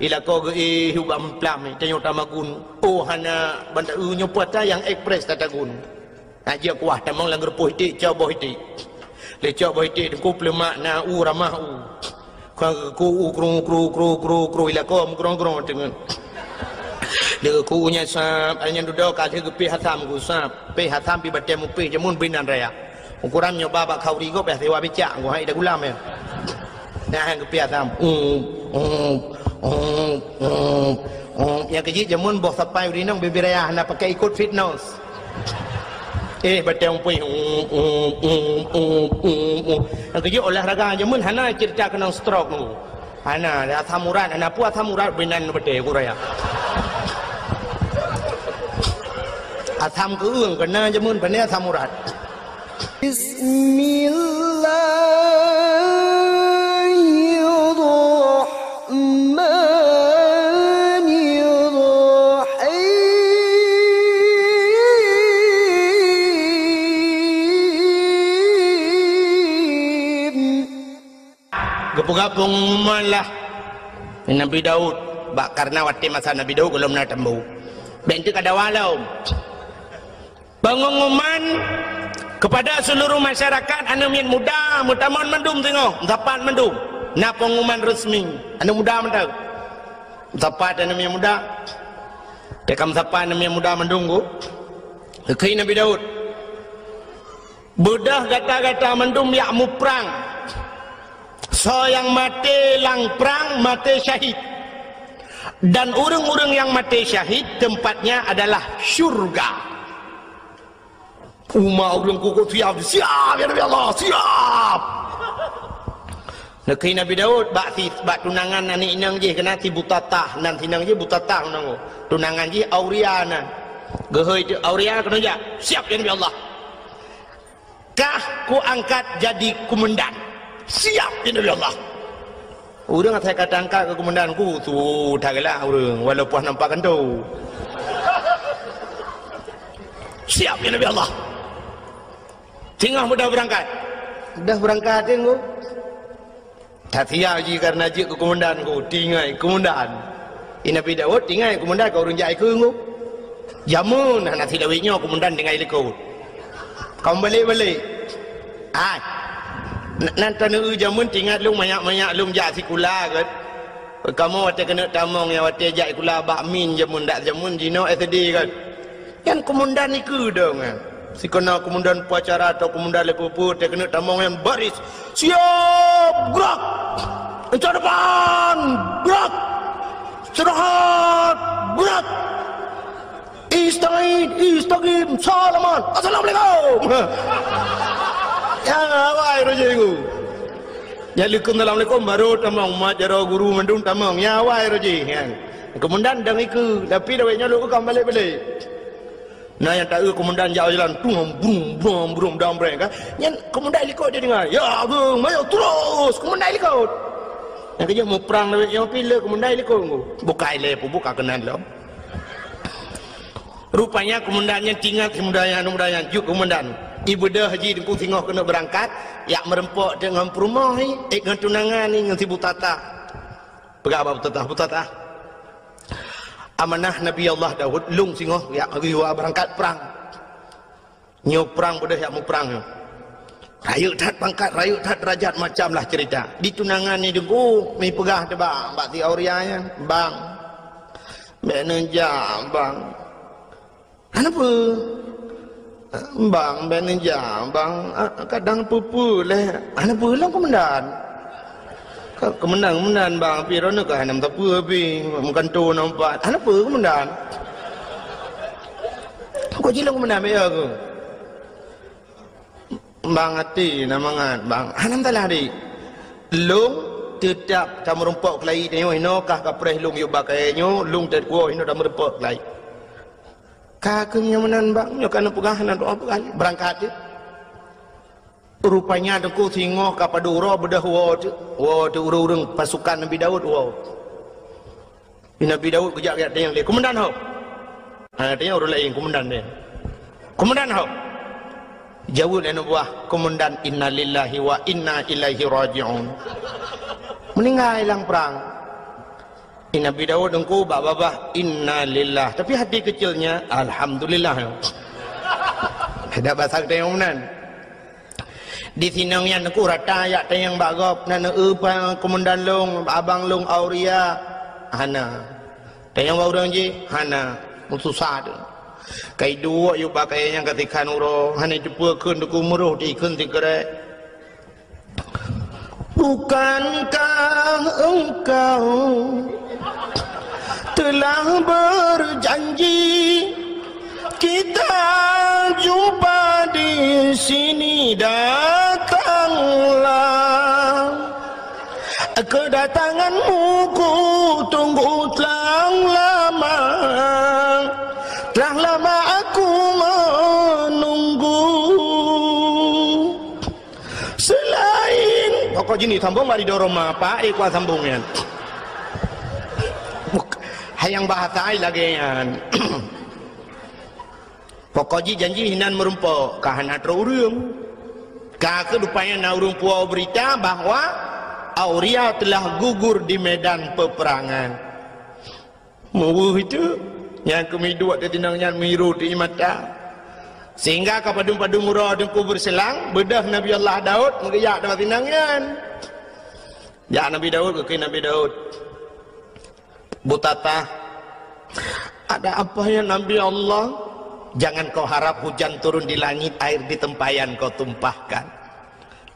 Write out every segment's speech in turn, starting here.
ila ko ge hubam plam tanyo tamagun oh hana banda nyo puata yang ekspres tatagun aja kuah tamang langgar pohiti coba hiti le coba hiti ku plemak na ramah ku kru ila ko grong dengan le ku nya sap anya duduk ka ke pi hatam ku sap pi hatam pi batem pi jamun binan raya ukuran nyo baba khauri go pe sewa becak ku hai da gulam ya nah hang ke pi hatam yang kecil jamun boh sampai urinang bibiraya nak pakai ikut fitness batem pui yang kecil olahraga jamun hana cerita kena stroke nu hana asam urat hana pu asam urat binan bete kuraya asam keung kena jamun bani asam urat gapung malah Nabi Daud bak karena waktu masa Nabi Daud belum nak tembu bentuk ada walau pengumuman kepada seluruh masyarakat anu min muda mutamon mendum tengok dapat mendum na pengumuman resmi anu muda mentau dapat anu min muda dekam dapat anu min muda mendunggu ke Nabi Daud budah kata-kata mendum ya muprang so yang mati lang perang mati syahid dan orang-orang yang mati syahid tempatnya adalah syurga orang kuku siap ya Nabi Allah siap Nabi Nabi Daud bak tunangan anak inang je kena si butatah nan sinang je butatah nang tunangan je Auriana gehoi je Auriana kena je siap ya Nabi Allah kah ku angkat jadi komandan siap ya Nabi Allah orang saya kata angkat ke komandanku tu dah gelak orang walaupun nampak kentu siap ya Nabi Allah tinggal mudah berangkat tengok tak siap je karena je ke komandanku tinggal komandan Nabi Daud tinggal komandan kau orang jai ke jamun anak silawiknya komandan tinggal ikut kau balik nanti nu jamun tinggal lu banyak lu jak sikula kan kamu wate kena tamong ya wate jak kula bakmin jamun dak jamun jino SD kan komandan iku dong si kena komandan upacara atau komandan lepupu te kena tamong yang baris siap gerak encah depan gerak istirahat gerak istagim salaman assalamualaikum ya awai rojiku jadi assalamualaikum baru tamang majaro guru mendung tamang ya awai roji komandan dang iku tapi dawainya lu kam balik nah yang tahu komandan jalan brum dambreng kan yang komandan ikut dia dengar ya bung mayo terus komandan ikut yang kerja mau perang yang pilih komandan ikut buka lepo buka kenan lo rupanya komandannya tinggal komandannya juk komandan ibu dah haji dengku tengok kena berangkat ya merempok dengan perumah dengan tunangan ni dengan si butata berapa butata amanah Nabi Allah Daud lung singoh ya riwa berangkat perang nyo perang bodoh ya mau perang rayu tat pangkat rayu tat derajat macam lah cerita di tunangan ni dengku mi pegah de bang bak ti aurianya bang beneja bang kenapa bang beneja bang kadang pupu leh ana pulang komandan kemenang bang piro nak hanam tapu abi bukan tu nampak ana apa komandan kau jilang komandan me aku bang hati namangat bang hanam talah di lung tetap tak merumpok kelai tengok ino kah kapres lung yo bakainya lung tet kuo ino dah merumpok kelai kakengnya menan bang yo kana pegahan doa pegahan berangkat je rupanya dengku tengok kapadura bedah wo tu urang pasukan Nabi Daud wo Nabi Daud kejak dia yang dia komandan ho dia orang lain komandan ho jauh dan buah komandan innalillahi wa inna ilaihi raji'un meninggal hilang perang Nabi Daud engkau babah inna lillah, tapi hati kecilnya alhamdulillah. Ada bahasa ketemuan di sinang yang aku rata ayat yang bagop nana upang komandan long abang long auria hana tayang orang je hana susah tu kai dua you pakai yang ketika nuro hana jumpa kun ku muruh di kun tikere. Bukankah engkau telah berjanji kita jumpa di sini, datanglah. Kedatanganmu ku tunggu telah lama, telah lama aku menunggu. Selain pokok jenis sambung mari dorong apa kuat sambungnya. Hayang bahasa lagi kan. Pokoknya janji hinan merumpok kahana terurung. Kakak rupanya na urung puau berita bahwa Auria telah gugur di medan peperangan. Mau itu yang kami dua tinangnya miru di mata. Sehingga kepada murah dengku berselang bedah Nabi Allah Daud mengeyak dapat tinangan. Ya Nabi Daud ke Nabi Daud. Butata, ada apa ya Nabi Allah? Jangan kau harap hujan turun di langit, air di tempayan kau tumpahkan.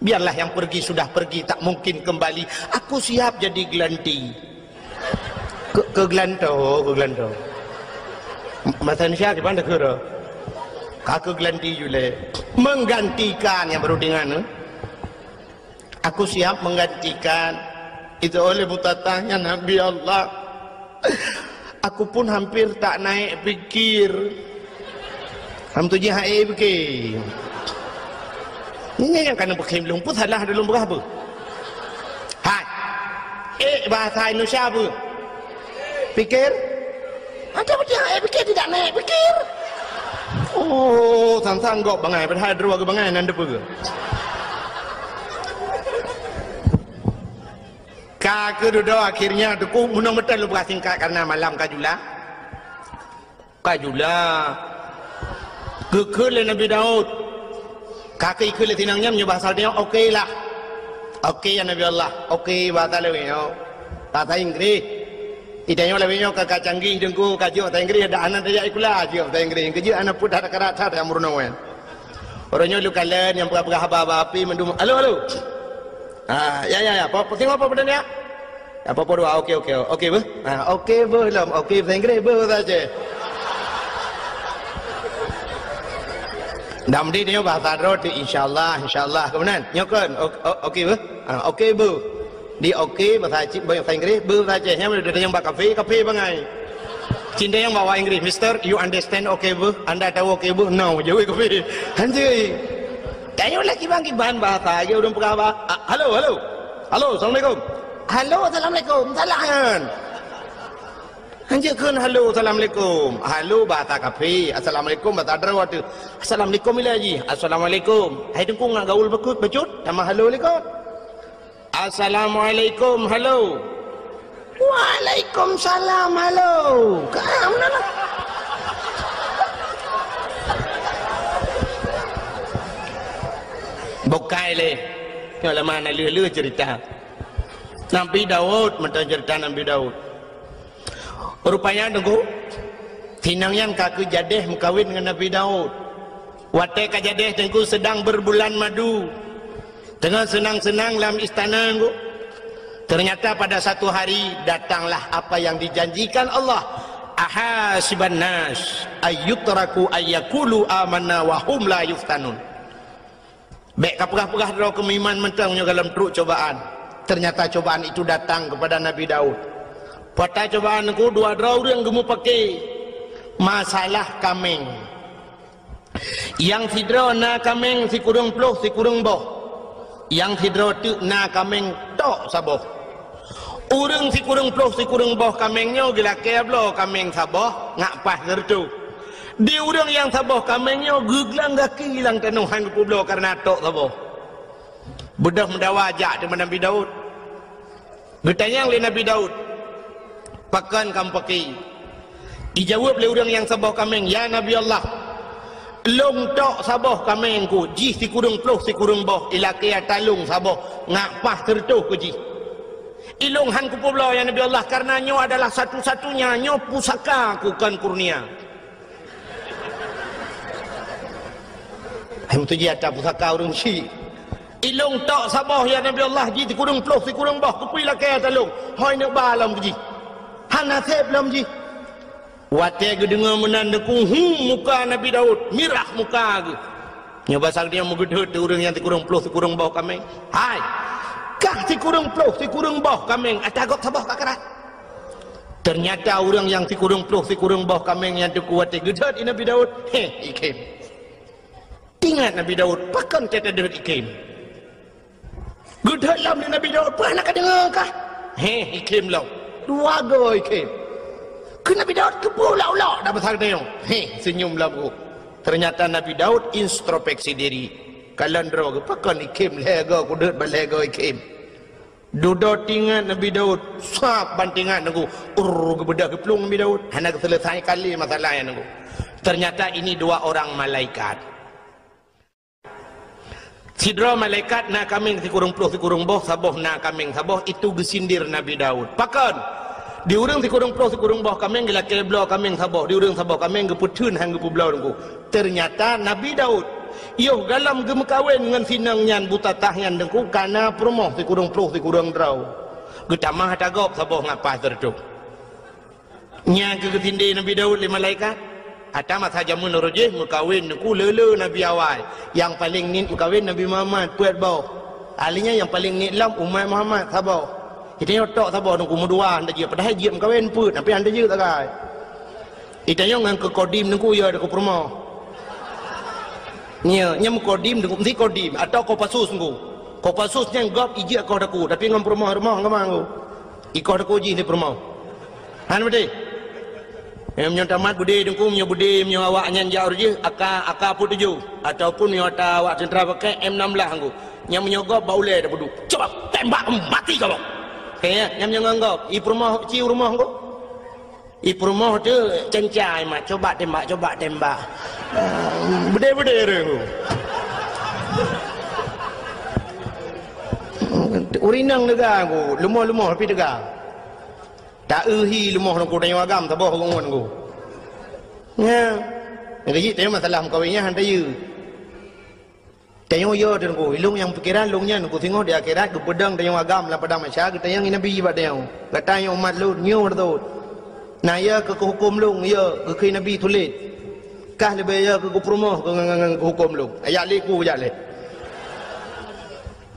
Biarlah yang pergi sudah pergi, tak mungkin kembali. Aku siap jadi gelanti. Ke gelanto. Masa Indonesia di mana kira? Kakak gelanti juga. Menggantikan yang baru dengan. Aku siap menggantikan. Itu oleh butatanya Nabi Allah. Aku pun hampir tak naik pikir. Ham tu je hai fikir. Ini yang kena pakai belum pun salah dalam berapa? Hai. Bahasa Indonesia apa? Fikir? Ada apa dia hai fikir tidak naik fikir? Oh, sang-sanggok bangai pada dua ke bangai nanda apa? Kakak duduk akhirnya aku menang betul lu singkat karena malam kajula kekele Nabi Daud kakak ikut tinangnya menyebah saltnya okey lah okey ya Nabi Allah okey bahasa lewinyo bahasa Inggris idanya lewinyo kakak canggih dengku kaji bahasa Inggris ada anak dia ikulah kaji bahasa Inggris kaji anak pun ada kerata yang merunawan orangnya lu kalian yang pernah api mendum halo ya. Tengok apa benda ni ya? Apa doa? Okey bu. Okey bu lam. Okey bahasa Inggeris bu saja. Dam di ni bahasa roti insyaallah. Kemudian nyokon. Okey bu. Okey bu. Di okey bahasa Inggris bu saja. Yang ada yang bak kafe bangai. Cinta yang bawa Inggris, Mister, you understand okey bu? Anda tahu okey bu? No, jauh kafe. Hanjui. Kayu lagi bangkit bahan bahasa aja udah pegawai. Halo, assalamualaikum. Halo, assalamualaikum. Salahan. Hanjurkan halo, assalamualaikum. Halo bahasa kafe. Assalamualaikum bahasa Darawat. Assalamualaikum lagi. Assalamualaikum. Hai dengkung nak gaul becut. Nama halo lekot. Assalamualaikum. Halo. Waalaikumsalam. Halo. Kamu mana? Bukai le, kalau mana lulu cerita. Nabi Daud, macam cerita Nabi Daud. Rupanya tunggu, tinangnya kakak jadeh mengkawin dengan Nabi Daud. Watai kajadeh tengku sedang berbulan madu, tengah senang-senang dalam istana tengku. Ternyata pada satu hari datanglah apa yang dijanjikan Allah. Ahasiban nas ayyutraku ayyakulu amanna wa hum la yuftanun. Baik kapurah-purah draw kemiman mentangnya dalam teruk cobaan. Ternyata cobaan itu datang kepada Nabi Daud. Pada cobaan aku dua draw yang gemu pakai masalah kameng. Yang sidro na kameng si kurung ploh si kurung boh. Yang sidro tu na kameng tok saboh. Urang si kurung ploh si kurung boh kamengnya gila keblo kameng saboh ngak pas gertu. Di urang yang saboh kamengnya geglang gaki hilang tenuhan ke kublo karena tok saboh. Bedah mendawajak dengan Nabi Daud. Bertanya oleh Nabi Daud. Pakan kampaki. Dijawab oleh orang yang sabah kameng, ya Nabi Allah, long tok sabah kameng ku, ji si kurung ploh si kurung boh, ilaki atalung sabah, ngapah tertuh ku ji. Ilung han ku pula ya Nabi Allah, karena nyo adalah satu-satunya, nyo pusaka ku kan kurnia. Hem tu ji ada pusaka urung si. Ilung tok sabah ya Nabi Allah, ji si kurung ploh si kurung boh, ku ilaki atalung, hoi nak balam ku ji. Han nasib lam ji. Wate ge dengar menandaku muka Nabi Daud mirah muka ge nyoba sang dia mugedut urang yang tikurang puluh tikurang bawah kameng hai kah tikurang puluh tikurang bawah kameng atagok sabah kakarat ternyata orang yang tikurang puluh tikurang bawah kameng yang dikuat gedut Nabi Daud ikim ingat Nabi Daud pakan tete gedut ikim gedut lam Nabi Daud pernah kedengar kah ikim lam dua go ikim Nabi Daud kepulau-lau dah besar dia. Senyumlah bu. Ternyata Nabi Daud introspeksi diri. Kalandro ke pakan ikim lega kudet balega ikim. Duduk tinggal Nabi Daud sak bantingan aku. Ke bedah keplung Nabi Daud. Hanya selesai kali masalahnya aku. Ternyata ini dua orang malaikat. Sidra malaikat nak kaming si kurung puluh si kurung boh saboh nak kaming saboh itu gesindir Nabi Daud. Pakan di urang si kurung puluh si kurung bawah kameng gila keblau kameng sabah di urang sabah kameng geputun hang gepublau dengku ternyata Nabi Daud iyo galam gemekawin dengan sinang nyan buta tahyan dengku karena promoh si kurung puluh si kurung draw getamah tagap sabah ngapah tertuk nya kegetinde Nabi Daud li malaikat ata masa jamun rojeh mekawin dengku lele Nabi awal yang paling nit mekawin Nabi Muhammad puat bau alinya yang paling nit lam umat Muhammad sabah kita otak sabar nunggu muduan dah je padahal je mengkawin put tapi anda je tak kai itanya ngan ke kodim nunggu ya deku perma nya kodim nunggu mesti kodim atau kopasus nunggu kopasusnya gap ije kau deku tapi ngam perma rumah ngam nunggu ikau deku je ni perma han bede yang tamat bude nunggu menyo awaknya jauh je aka put tuju ataupun nyo ta awak sentra pakai M16 nunggu yang menyogop baule dah beduk coba tembak mati kau kayaknya yang nganggap i rumah kecil rumah kau i rumah tu cencai mak coba tembak bede rengu urinang dega aku lemah tapi dega tak euhi lemah aku tanya agam sabah ngon aku nya jadi tanya masalah kawinnya hantar you tanya yo dan ko ilung yang pikiran lungnya ko tengok di akhirat ko pedang tanya agam la padang masya kita yang nabi ba tanya katanya umat lu nyu tu na ya ke hukum lung ya ke nabi tulis kah lebih ya ke promoh ke hukum lung ayat liku ayat le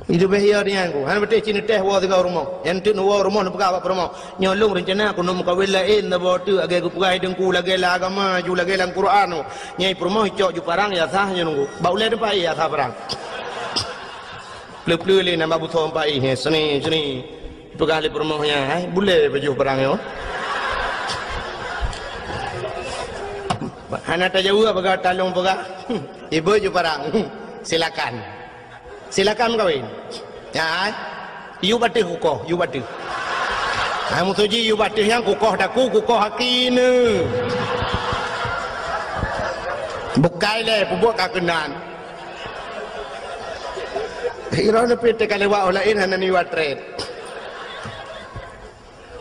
itu bahaya dia ko han betul cina teh wa tiga rumah yang tu wa rumah nak apa promoh nyolong rencana ko nom kawin lain na botu agak ko pegai dengku lagi la agama ju lagi lang Quran nyai promoh cok ju parang ya sah nya nunggu baule depai ya sah parang pleu le nama buto pai he seni pegai promohnya boleh baju parang yo hana tajau apa talong pegai ibu ju parang silakan kawin ya you batih kukoh kamu tuji you batih yang kukoh daku kukoh hakine bukai le pubuk kakenan ira ne pete kalewa olain hanani watret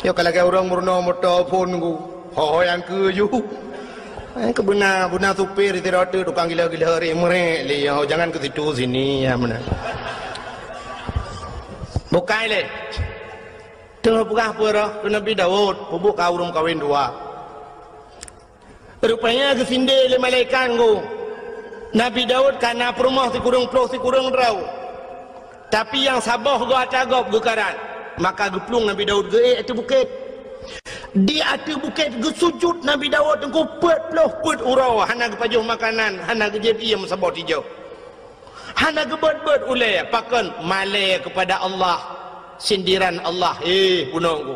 yo kalau ke orang murno motor pun ku ho yang ke you ke buna supir itu roda tukang gila-gila hari merek le jangan ke situ sini ya mana bukai le tengah pugah pura Nabi Daud pubuk kawrum kawin dua rupanya ke sinde le malaikat go Nabi Daud karena perumah si kurung draw tapi yang sabah go atagop gekaran maka geplung Nabi Daud ge itu bukit di atas bukit gesujud Nabi Daud engkau put urau hana kepajuh makanan hana kejadi yang sabot hijau hana gebet ulai pakan malai kepada Allah sindiran Allah punongku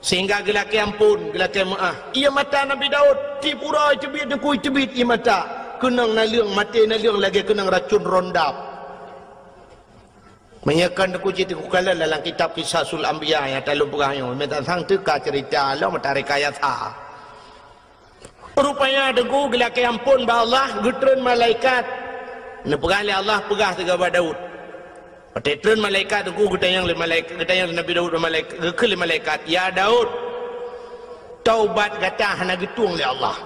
sehingga gelaki ampun gelaki maaf ia mata Nabi Daud ti pura cebit dengku cebit ia mata kenang naliang mati naliang lagi kenang racun rondap menyekan aku cerita kukala dalam kitab Qisasul Anbiya yang dalam perang minta sang teka cerita Allah mata rekayat rupanya deku gelak ampun ba Allah gutreun malaikat ne perali Allah pegah tegaba Daud patreun malaikat deku gutayang le malaikat gutayang Nabi Daud malaikat ke malaikat ya Daud taubat gata hana getung le Allah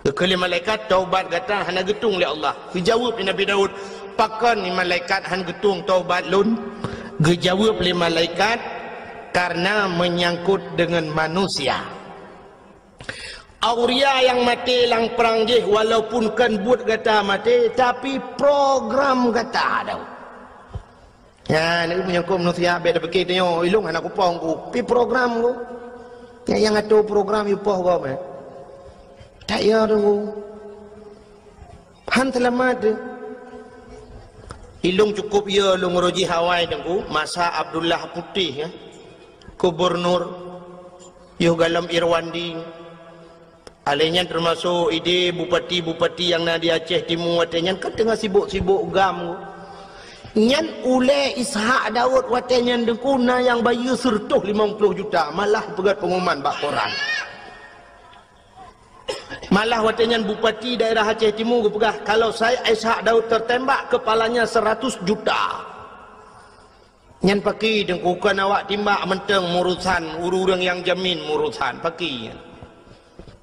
ke malaikat taubat gata hana getung le Allah dijawab Nabi Daud pakan ni malaikat han getung taubat lun dijawab le malaikat karena menyangkut dengan manusia. Auria yang mati lang perang je walaupun kan buat kata mati tapi program kata ada. Ya ni menyangkut manusia beda begitu yo ilung anak kupong ku pi program ku. Yang atu program yu poh go me. Tak ya tu. Han selamat. Ilung cukup ya lung roji Hawaii dengku masa Abdullah Putih ya. Gubernur yo galam Irwandi. Alenya termasuk ide bupati-bupati yang na di Aceh Timur watenya kan tengah sibuk-sibuk gam. Nyan ule Ishak Daud watenya dengkuna yang bayu sertuh 50 juta malah pegat pengumuman bak koran. Malah watenya bupati daerah Aceh Timur pegah kalau saya Ishak Daud tertembak kepalanya 100 juta. Nyan paki dengkukan awak timbak menteng murusan urang yang jamin murusan paki.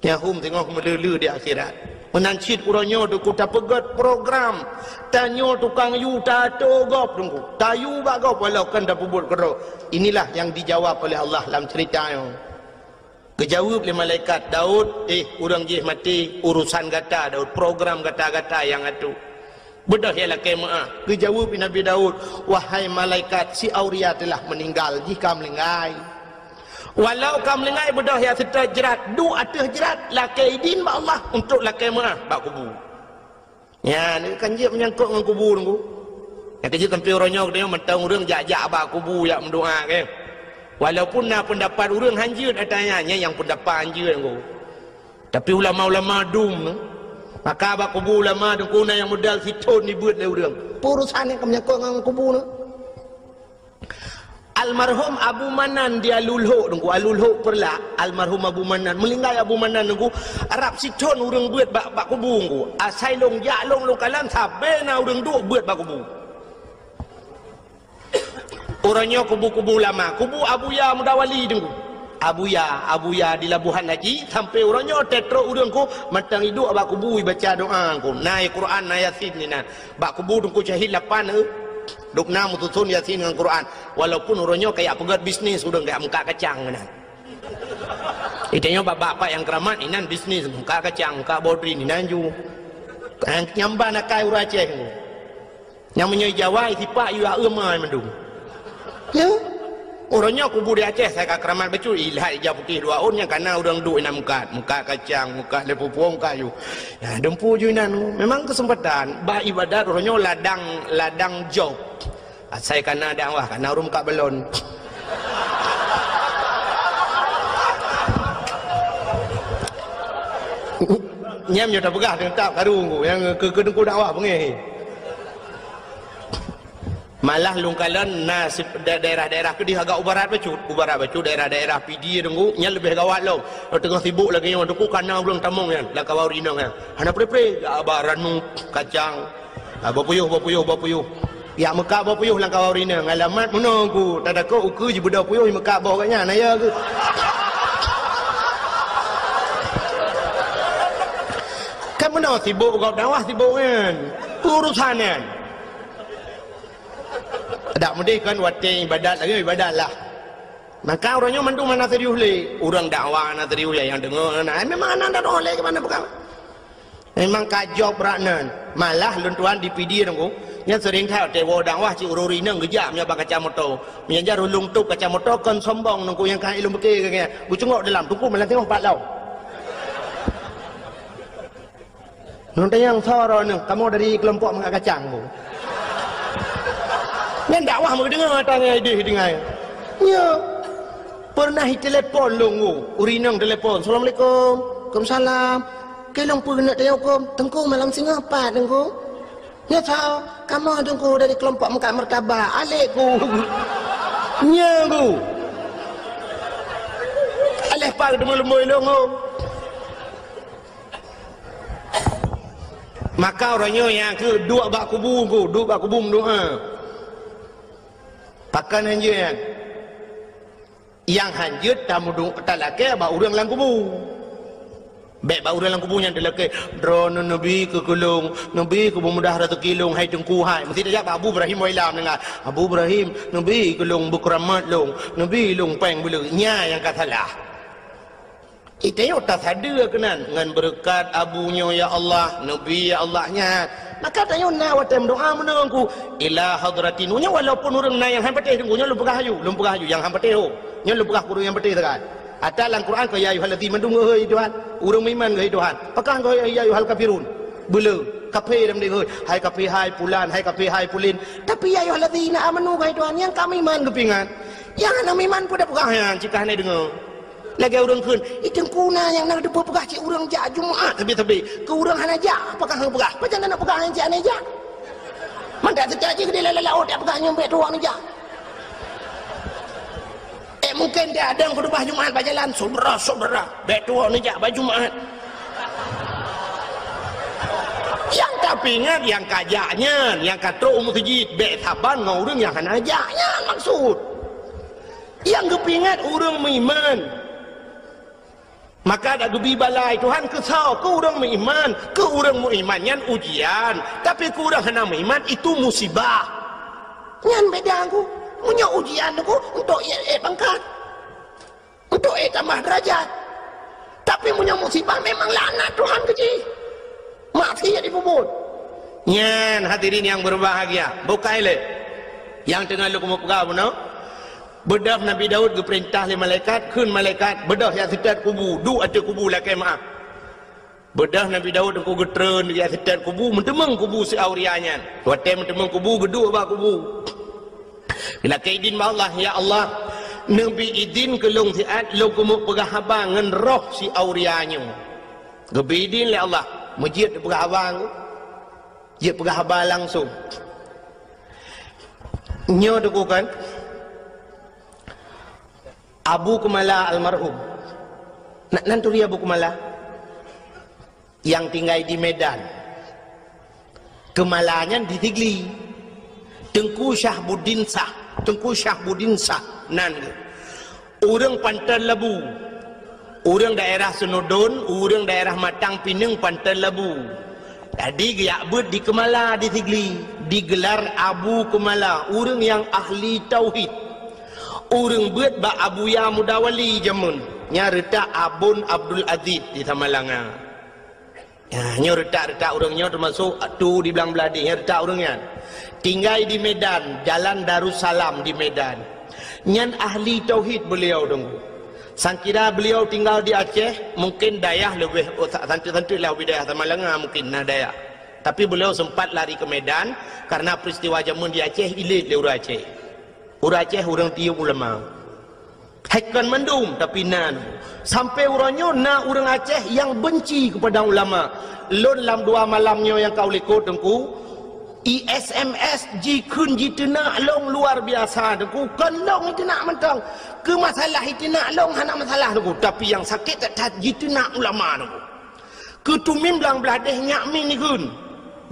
Ya hum tengok melulu di akhirat. Menancit uranyo tu kuta pegat program. Tanyo tukang yu tato gop dengku. Tayu ba gop walau kan dah pubut kero. Inilah yang dijawab oleh Allah dalam ceritanya. Kejawab oleh malaikat Daud, urang je mati urusan gata Daud, program gata-gata yang atu. Bedah ialah kemah. Kejawab Nabi Daud, wahai malaikat si Auria telah meninggal jika melenggai. Walau kamu lengai bedah ya serta jerat du atas jerat lakai idin ba Allah untuk lakai maaf bak kubur. Ya ni kan je menyangkut dengan kubur tu. Ya kerja tempi orangnya dia mentang urang jak-jak bak kubur yak mendoa ke. Walaupun na pendapat urang hanjut atanya yang pendapat hanjut tu. Tapi ulama-ulama dum tu. Maka bak kubur ulama tu kuna yang modal siton ni buat le urang. Urusan yang menyangkut dengan kubur tu. Almarhum Abu Manan dia lulhuk dengku alulhuk perla almarhum Abu Manan melinggai Abu Manan dengku Arab siton urang buat bak kubur dengku asai long jak long kalan sabena urang duk buat bak kubur orangnya kubu-kubu lama kubu Abu Ya Mudawali dengku Abu Ya di Labuhan Haji sampai orangnya tetro urangku matang hidup bak kubur baca doa dengku naik Quran naik Yasin ni nah bak kubur dengku syahid 8 Dukna mutusun Yasin dengan Quran walaupun orangnya kayak pegat bisnis udah kayak muka kacang nah. Itanya bapak-bapak yang keramat inan bisnis muka kacang muka bodri ni nanju nyamba nak kai Aceh yang menyai Jawa sipak yu amai mendung ya orangnya kubur di Aceh saya keramat betul ilhat hijau putih 2 on yang karena orang duk ina muka kacang muka lepupuang kayu ya dempu ju inan memang kesempatan bah ibadat orangnya ladang job saya karena dakwah karena urung muka belon nyam nyo tak pegah tak karung yang ke dengku dakwah pengen malah lungkalan nasib daerah-daerah ke dia agak ubarat bacut daerah-daerah PD dengku nya lebih gawat lo tengah sibuk lagi yang dengku kana belum tamung kan lah kawau rinang kan hana pre abaranu kacang bapuyuh ya Mekah bapuyuh lang kawau rinang alamat menunggu tak ada kau uku je budak puyuh Mekah bawah katnya naya ke kan mana sibuk kau dakwah sibuk kan urusan kan tak mudi kan wate ibadat lagi ibadat lah maka orangnya mandu mana serius le orang dakwah mana serius yang dengar nah memang anak dah oleh ke mana bukan memang kajok beraknan malah luntuan di PD dengku yang sering tahu tewo dakwah ci ururi nang gejamnya bak kaca motor menyajar ulung tu kaca motor kan sombong dengku yang kan ilmu bekir kan bu cengok dalam tungku malah tengok pak lau nonton yang soro nang kamu dari kelompok mengak kacang bu yang dakwah mau dengar tanya ide dengar ya pernah telepon longu urinang telepon assalamualaikum waalaikumsalam kelong pernah tanya hukum tengku malam singa apa tengku Nya tahu, kamu dengku dari kelompok Mekah Mertabah, alekku. Nya ku. Aleh pak demu-lemu longo. Maka orangnya yang ke dua bak kubu ku, dua bak kubu doa. Pakan hanya yang hanjut tamu dong talake ba urang lang kubu. Baik ba urang lang kubu yang talake drone nabi ke kulung, nabi ke mudah ratu kilung hai tengku hai. Mesti dia Abu Ibrahim wailam dengar. Abu Ibrahim nabi kulung bukramat long, nabi long peng bulu nya yang katalah. Itu yang tak ada kenan dengan berkat abunya ya Allah, nabi ya Allahnya. Maka tanya na watem doa menunggu ila hadratinunya walaupun orang na yang hampateh tunggunya lu pegah hayu yang hampateh ho. Nya lu pegah kurang yang petih tekan. Ada dalam Quran ke ya ayyuhallazina mendung heuy Tuhan, urang iman heuy Tuhan. Pakah engkau ya ayyuhal kafirun. Bele kafir dem heuy, hai kafir hai pulan, hai kafir hai pulin. Tapi ya ayyuhallazina amanu heuy Tuhan yang kami iman kepingan. Yang ana iman pun dah pegah yang cikah ni dengar. Lagi urang keun, itu kuna yang nak depa pegah cik urang jak Jumaat tapi ke urang hana jak, apakah hang pegah? Macam nak pegah yang jak ni jak. Mandak terjadi ke dia laut dia pegah nyampe tuang ni jak. Mungkin dia ada khutbah Jumaat berjalan saudara baik tua ni jak baju Jumaat. Yang tapi ingat yang kajaknya, yang kata masjid baik taban ngau urang yang hana ajaknya maksud. Yang kepingat urang beriman. Maka ada gebi balai Tuhan kesal ke urang beriman, ke urang beriman yang ujian, tapi ke urang hana beriman itu musibah. Ngan beda aku. Punya ujian aku untuk pangkat, untuk tambah derajat. Tapi punya musibah memang laknat Tuhan kecil. Mati ya dikubur. Nyan hadirin yang berbahagia, bukai le. Yang tengah lu kumu pegah puno. Bedah Nabi Daud diperintah oleh malaikat, kun malaikat bedah yang setat kubu, du ada kubu lah maaf. Bedah Nabi Daud aku getren dia setat kubu, mentemeng kubu si aurianya. Waktu mentemeng kubu gedua ba kubu. Bila kaidin Allah ya Allah Nabi idin kelung siat lo kumuk pegah abang ngan roh si aurianyo. Gebidin le Allah mujid pegah abang. Dia pegah abang langsung. Nyo dukukan Abu Kumala almarhum. Nanti Abu Kumala yang tinggal di Medan. Kemalanya di Tigli. Tengku Syahbuddin Sah nan orang Pantai Labu, orang daerah Senodon, orang daerah Matang Pinang Pantai Labu. Jadi giak ber di Kemala di Tigli digelar Abu Kumala, orang yang ahli tauhid. Orang ber ba Abu Ya Mudawali jamun nya retak Abun Abdul Aziz di Tamalanga. Ya, nya retak orangnya termasuk tu di belang beladi retak orangnya. Tinggal di Medan, Jalan Darussalam di Medan. Nyan ahli tauhid beliau dong. Sangkira beliau tinggal di Aceh, mungkin dayah lebih tentu lah wilayah Tamalanga mungkin nah dayah. Tapi beliau sempat lari ke Medan karena peristiwa jamun di Aceh ilit le urang Aceh. Urang Aceh urang tiup ulama. Haikan mendum tapi nan. Sampai orangnya na urang Aceh yang benci kepada ulama. Lon lam dua malamnya yang kau likut dengku. SMS jikun jitena long luar biasa deku kelong itena mentang ke masalah itena long hana masalah deku tapi yang sakit tak jitena ulama deku ketumin belang beladeh nyakmin ikun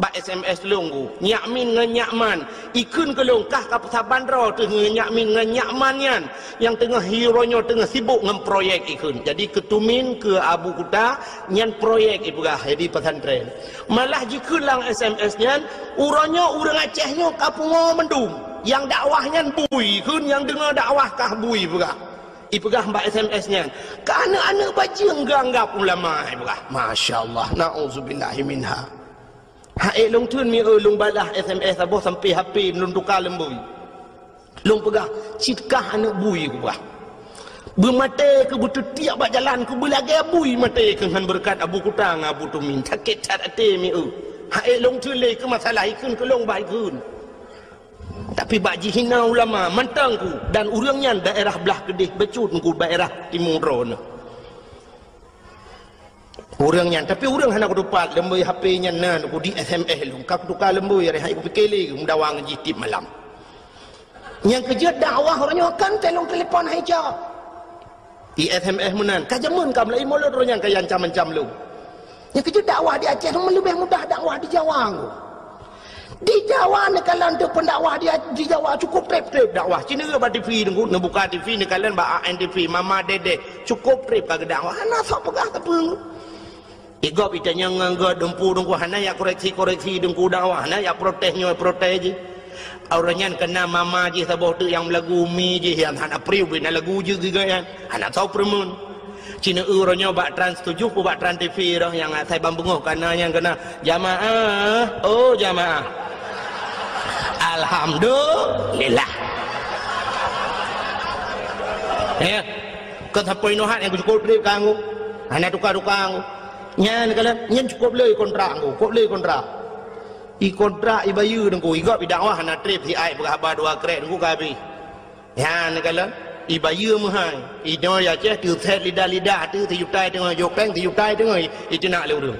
ba SMS longgu nyakmin ngan nyakman ikun kelong kah kapsa bandro tu nyakmin ngan nyakmanyan yang tengah hironyo tengah sibuk ngan proyek ikun jadi ketumin ke Abu Kuta nyan proyek ibugah jadi pesantren malah jikun lang SMS nyan urangnya urang Acehnya kapungo mendum yang dakwahnya bui kun yang dengar dakwah kah bui pegah ipegah mbak SMS nya ke anak-anak baca enggak ulama pegah masyaallah nauzubillahi minha hae long tun mi long balah SMS abo sampai HP lung tukar lembui long pegah citkah anak bui pegah bermata ke betul tiap berjalan ke belagai bui mata ke han berkat Abu Kutang Abu Tumin sakit cat ate mi hai long tule ke masalah ikun ke long baik kun tapi baji hina ulama mantangku dan urangnya daerah belah Kedih Becut ku daerah Timur Ron Urangnya tapi urang hana ku dupat lembui HP nya nan ku di SMS lu kak tukar lembui hari ku pikir ku mendawang jitip malam yang kerja dakwah orangnya kan telefon hijau di SMS menan kajamun kam lai molot orangnya kayan cam-cam lu yang kerja dakwah di Aceh lebih mudah dakwah di Jawa di Jawa ni kalian tu pendakwah dia di Jawa cukup trip dakwah Cina ke TV nunggu nak buka TV ni kalian ba ANTV Mama Dede cukup trip kagak dakwah ana sok pegah tepung igop itanya nganggo dempu dengku hana ya koreksi dengku dakwah hana ya protesnya protes je orangnya kena mama je sabah tu yang lagu mi je yang hana priu bina lagu je gigayan hana tahu permun Cina orangnya bak trans 7 ku bak trans TV dah yang saya bambunguh karena yang kena jamaah oh jamaah alhamdulillah ya kan sampai nohat yang cukup trip kangu hana tukar nyan kalian nyan cukup le kontrak aku kok le kontrak i kontrak i bayu dengku i gop i dakwah na trip si ai berhabar dua krek dengku kabi nyan kalian i bayu mahai i no ya che tu set lidah tu ti yutai tengah yok peng ti yutai tengah i tina le urung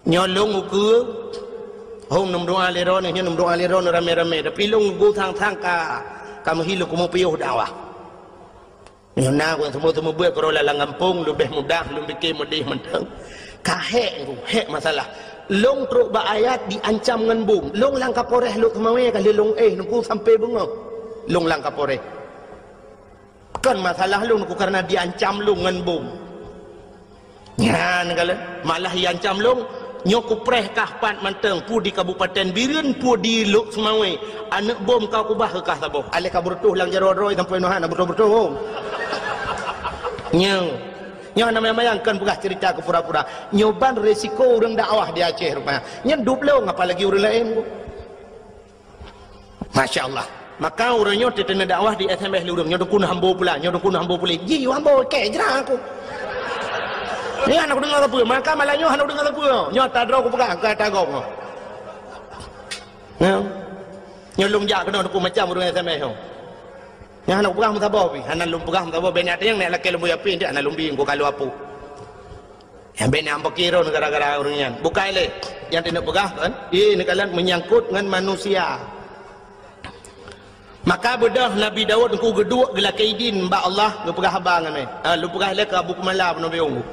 nyolong uku hong nom doa leron nyan nom doa leron rame-rame tapi long go thang ka kamu hilu kumu piuh dakwah Nyona aku semua buat kalau lalang kampung lebih mudah lebih bikin modih mentang. Kahek aku hek masalah. Long teruk ba ayat diancam dengan bom. Long lang kaporeh lu kemawe kali long nunggu sampai bengok. Long lang kaporeh. Kan masalah lu nunggu karena diancam lu dengan bom. Nyan kala malah diancam lu nyoku preh kahpat manteng pu di Kabupaten Biren pu di Luk Semawe anak bom kau kubah ke kah saboh ale kaburtuh lang jaro-roi sampai nohan bertuh nyo namanya bayangkan bukan cerita ke pura-pura nyoban resiko orang dakwah di Aceh rupanya nyen dublong apalagi orang lain Masya Allah maka orangnya tetena dakwah di SMS lurung nyo dukun hambo pula ji hambo ke jera aku ni anak dengar apa maka malahnya anak dengar apa nyo tadro aku pegang ke tagong nyo lung jak kena dukun macam orang SMS tu yang anak pegang mutabah pi anak lum pegang mutabah benak yang nak laki lembu api dia anak lumbi ko kalau apa yang benak ampak kira gara-gara orangnya bukan le yang tidak pegang kan ini kalian menyangkut dengan manusia maka bedah Nabi Daud ku geduk gelak kaidin mbak Allah lu pegah abang ni lu pegah le ke Abu Kumala Nabi Ung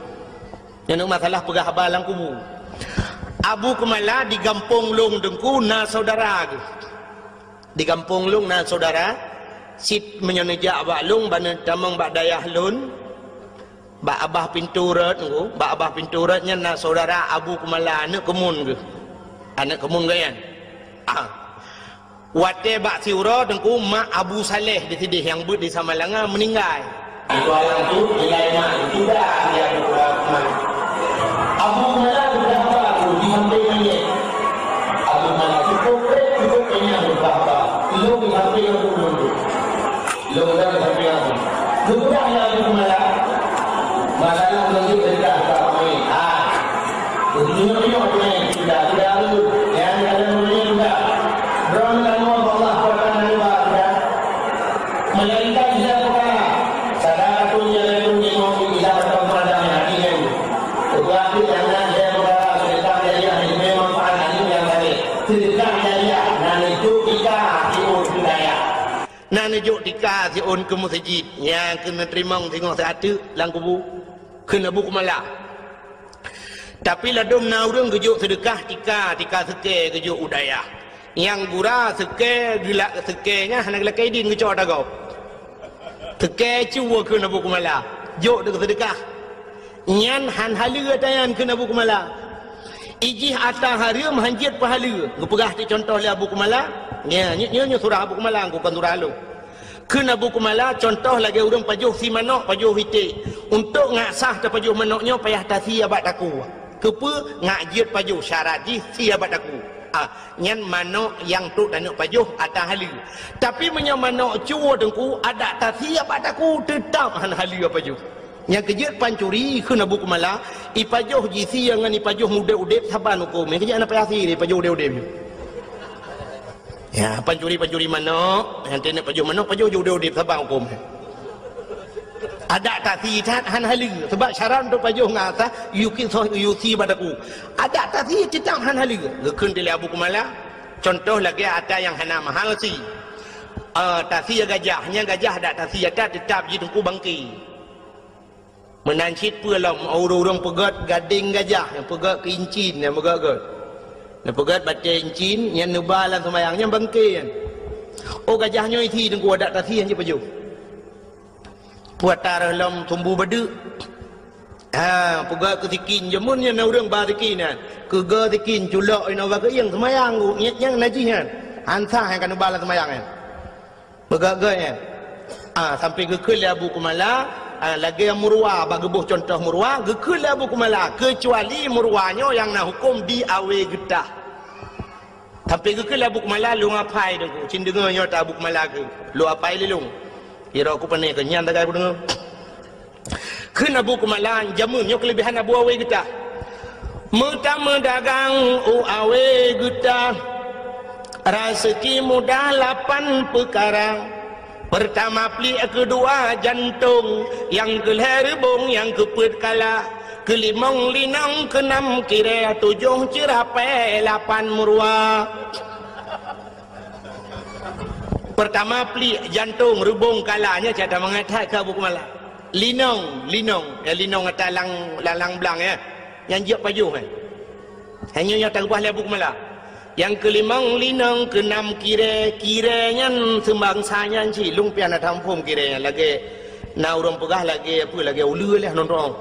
yang masalah pegah abang kubu Abu Kumala di Gampung Long dengku na saudara di Gampung Long na saudara sit menyonejak bak lung bana tamang bak dayah lun bak abah pinturat ngku bak abah pinturatnya na saudara Abu Kumala anak kemun ke kan wate bak siura tengku mak Abu Saleh di sini yang but di Samalanga meninggal itu alang tu nilai mak itu dah dia Abu Kumala berapa aku di samping ni Abu Kumala cukup kenyang berapa lu di samping aku dulu lu dah sampai aku sudah ya Abu Kumala masalah menunjuk dekat kami begitu ni sudah lu yang kalian boleh juga berangkat Allah Subhanahu wa taala melainkan dia perkara sadar punya lebih mau tidak berpada hatinya tetapi jangan dia perkara sedekah jariah ini memang pahala yang baik sedekah jariah dan itu kita diurus budaya nak nunjuk tika si on ke masjid yang kena terima tengok satu lang kubu kena Abu Kumala tapi ladum na urang gejuk sedekah tika seke gejuk udaya yang gura seke gila sekenya hana gila kaidin gejuk ada kau seke cuwa kena Abu Kumala jok de sedekah nyan han halu tayan kena Abu Kumala ijih ata harum hanjit pahala ngepegah ti contoh le Abu Kumala nya surah Abu Kumala ku kan surah lu kena Abu Kumala contoh lagi urang pajuh si manok pajuh hitik untuk ngasah ta pajuh manoknya payah tasi abat aku kepa ngajit pajuh syarat ji si abat aku nyan manok yang tu dan pajuh ata halu tapi menyo manok cuo dengku ada tasi abat aku tetap han halu pajuh yang kejut pancuri kena Abu Kumala ipajuh jisi yang ngani pajuh muda udep saban hukum yang kejut anak payasi ni pajuh udep ya pancuri manok yang tenek pajuh manok pajuh udep saban hukum Ada tati han halu sebab syarat untuk pajuh ngata yuki badaku. Ada tati tetap han halu. Gekun di Abu Kumala. Contoh lagi ada yang hana mahal si. Tati gajahnya gajah ada tati ada tetap di tungku bangki. Menancit pulam orang pegat gading gajah yang pegat kincin yang pegat. Yang pegat baca kincin yang nubalan semayangnya bangki kan. Oh gajahnya itu tungku ada tati yang je pajuh. Puat dalam tumbuh badu. Pegak ketikin jamunnya na urang barikin kan. Kega tikin culak ina wa yang semayang ku yang najis kan. Hansa yang kan bala semayang kan. Pegak kan. Sampai gekul Abu Kumala lagi yang murwa bagi buh contoh murwa gekul Abu Kumala kecuali murwanya yang nak hukum di awe getah. Sampai gekul Abu Kumala lu ngapai dah ku. Cin dengarnya tak Abu Kumala ke. Lu apai lelung. Kira aku pernah kenyan tak aku dengar. Kena Abu Kumala jamunya kelebihan Abu Awe kita. Mutama dagang Awe kita. Rezeki mudah 8 perkara. Pertama pli, kedua jantung, yang keler bong, yang keput kala. Kelimong linang, keenam kira, 7 cerapai, 8 murwa. Pertama pli jantung rubung kalanya cara mengatai ke Abu Kumala. Linong ya linong atas lalang belang ya. Yang jiak pajuh kan. Hanya yang tak ubah Abu Kumala. Yang kelimang linong, keenam kiranya sembangsanya si lumpian tampum kiranya lagi na urang pegah lagi apa lagi ulu lah nonrong.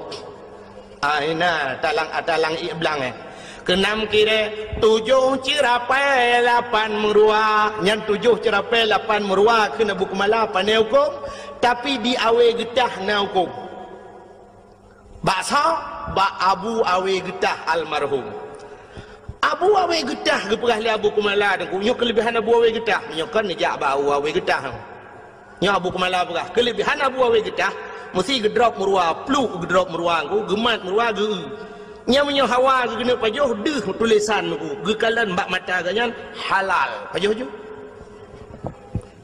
Ina talang belang ya. Keenam kira 7 cerapai 8 murwa. Yang 7 cerapai 8 murwa kena Abu Kumala pandai hukum. Tapi di awe getah na hukum. Baksa Abu Awe getah almarhum. Abu Awe getah keperah li Abu Kumala dan kunyo kelebihan Abu Awe getah. Nyo kan nejak Abu Awe getah. Nyo Abu Kumala perah. Kelebihan Abu Awe getah mesti gedrop murwa, pluk gedrop murwa ku, gemat murwa ge. Nya hawa ke kena pajuh deh tulisan ku gekalan bak mata ganyan halal pajuh ju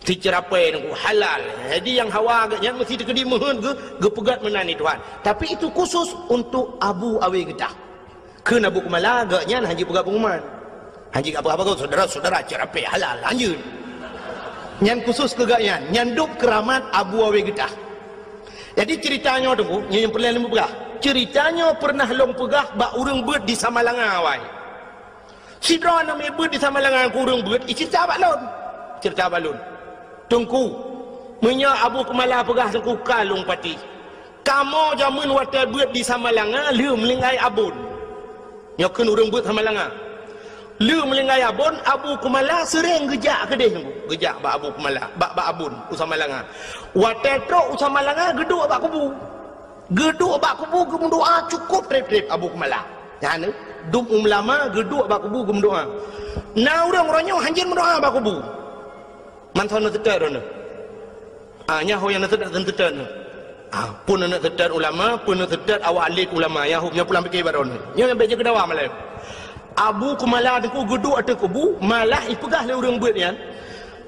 dicerapai ku halal. Jadi yang hawa ganyan mesti dikedi mohon ge pegat menani Tuhan. Tapi itu khusus untuk Abu Awe getah. Kena Abu Kumala ganyan haji pegat pengumuman. Haji apa-apa kau saudara-saudara cerapai halal lanjut. Nyan khusus ke ganyan nyanduk keramat Abu Awe getah. Jadi ceritanya tu yang perlu lembu pegah. Ceritanya pernah long pegah bak urang beut di Samalanga awai. Sidra nama beut di Samalanga ku urang beut cerita balon. Cerita balon. Tungku menya Abu Kumala pegah tungku kalung pati. Kamu jamun wata beut di Samalanga lu melingai abun. Nyokeun urang beut Samalanga. Lu melingai abun Abu Kumala sering gejak ke dia tungku. Gejak bak Abu Kumala, bak abun Usamalanga. Wata tok Usamalanga geduk bak kubu. Geduk bak kubu gem doa cukup trip Abu Kumala. Jangan dum ulama geduk bak kubu gem doa. Na urang ronyo hanjin doa bak kubu. Man sono tetar no. Nya ho yang tetar tetar no. Pun nak tetar ulama, pun nak tetar awak alit ulama yang nya pulang fikir baron. Nya beje kedawa malam. Abu Kumala deku geduk atas kubu malah ipegah le urang beut yan.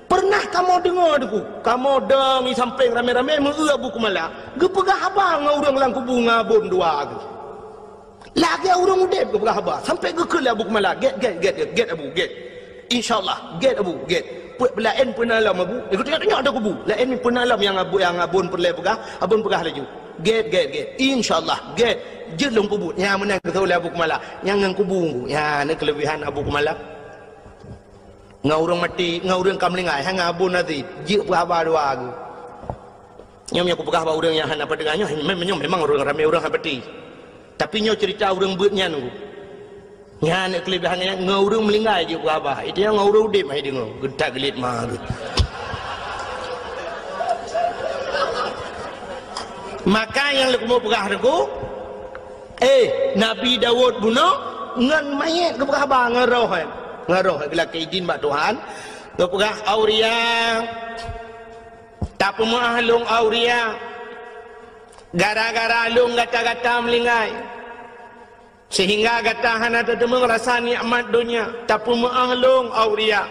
Pernah kamu dengar deku? Kamu dengi samping rame-rame mengu Abu Kumala. Gepegah abang ngau urang lang kubu ngabun dua tu. Lagi urang udep gepegah abang sampai gekul Abu Kumala. Get Abu, get. Insyaallah, get Abu, get. Lain pun alam Abu. Ikut tengok ada kubu. Lain pun alam yang abun perle pegah, abun pegah laju. Get. Insyaallah, get. Jelung kubu. Yang menang ke oleh Abu Kumala. Yang ngang kubu. Ya, ni kelebihan Abu Kumala. Ngau urang mati, ngau urang kamlingai, hang abun nanti, jik berapa dua aku. Nyom aku pegah urang yang hana padangnya, memang urang ramai urang hapati. Tapi nyo cerita urang beutnya nunggu. Nya nak kelebihannya ngau urang melingai je berapa. Itu yang ngau urang udip mai dengar, gedak gelit mah. Maka yang leku mau pegah aku, Nabi Dawud bunuh ngan mayat ke pegah bang ngeroh kan. Ngaruh gelak izin bak Tuhan gepegah auria tak pemah long auria gara-gara long gata-gata melingai sehingga gata hana tetemu rasa nikmat dunia tak pemah long auria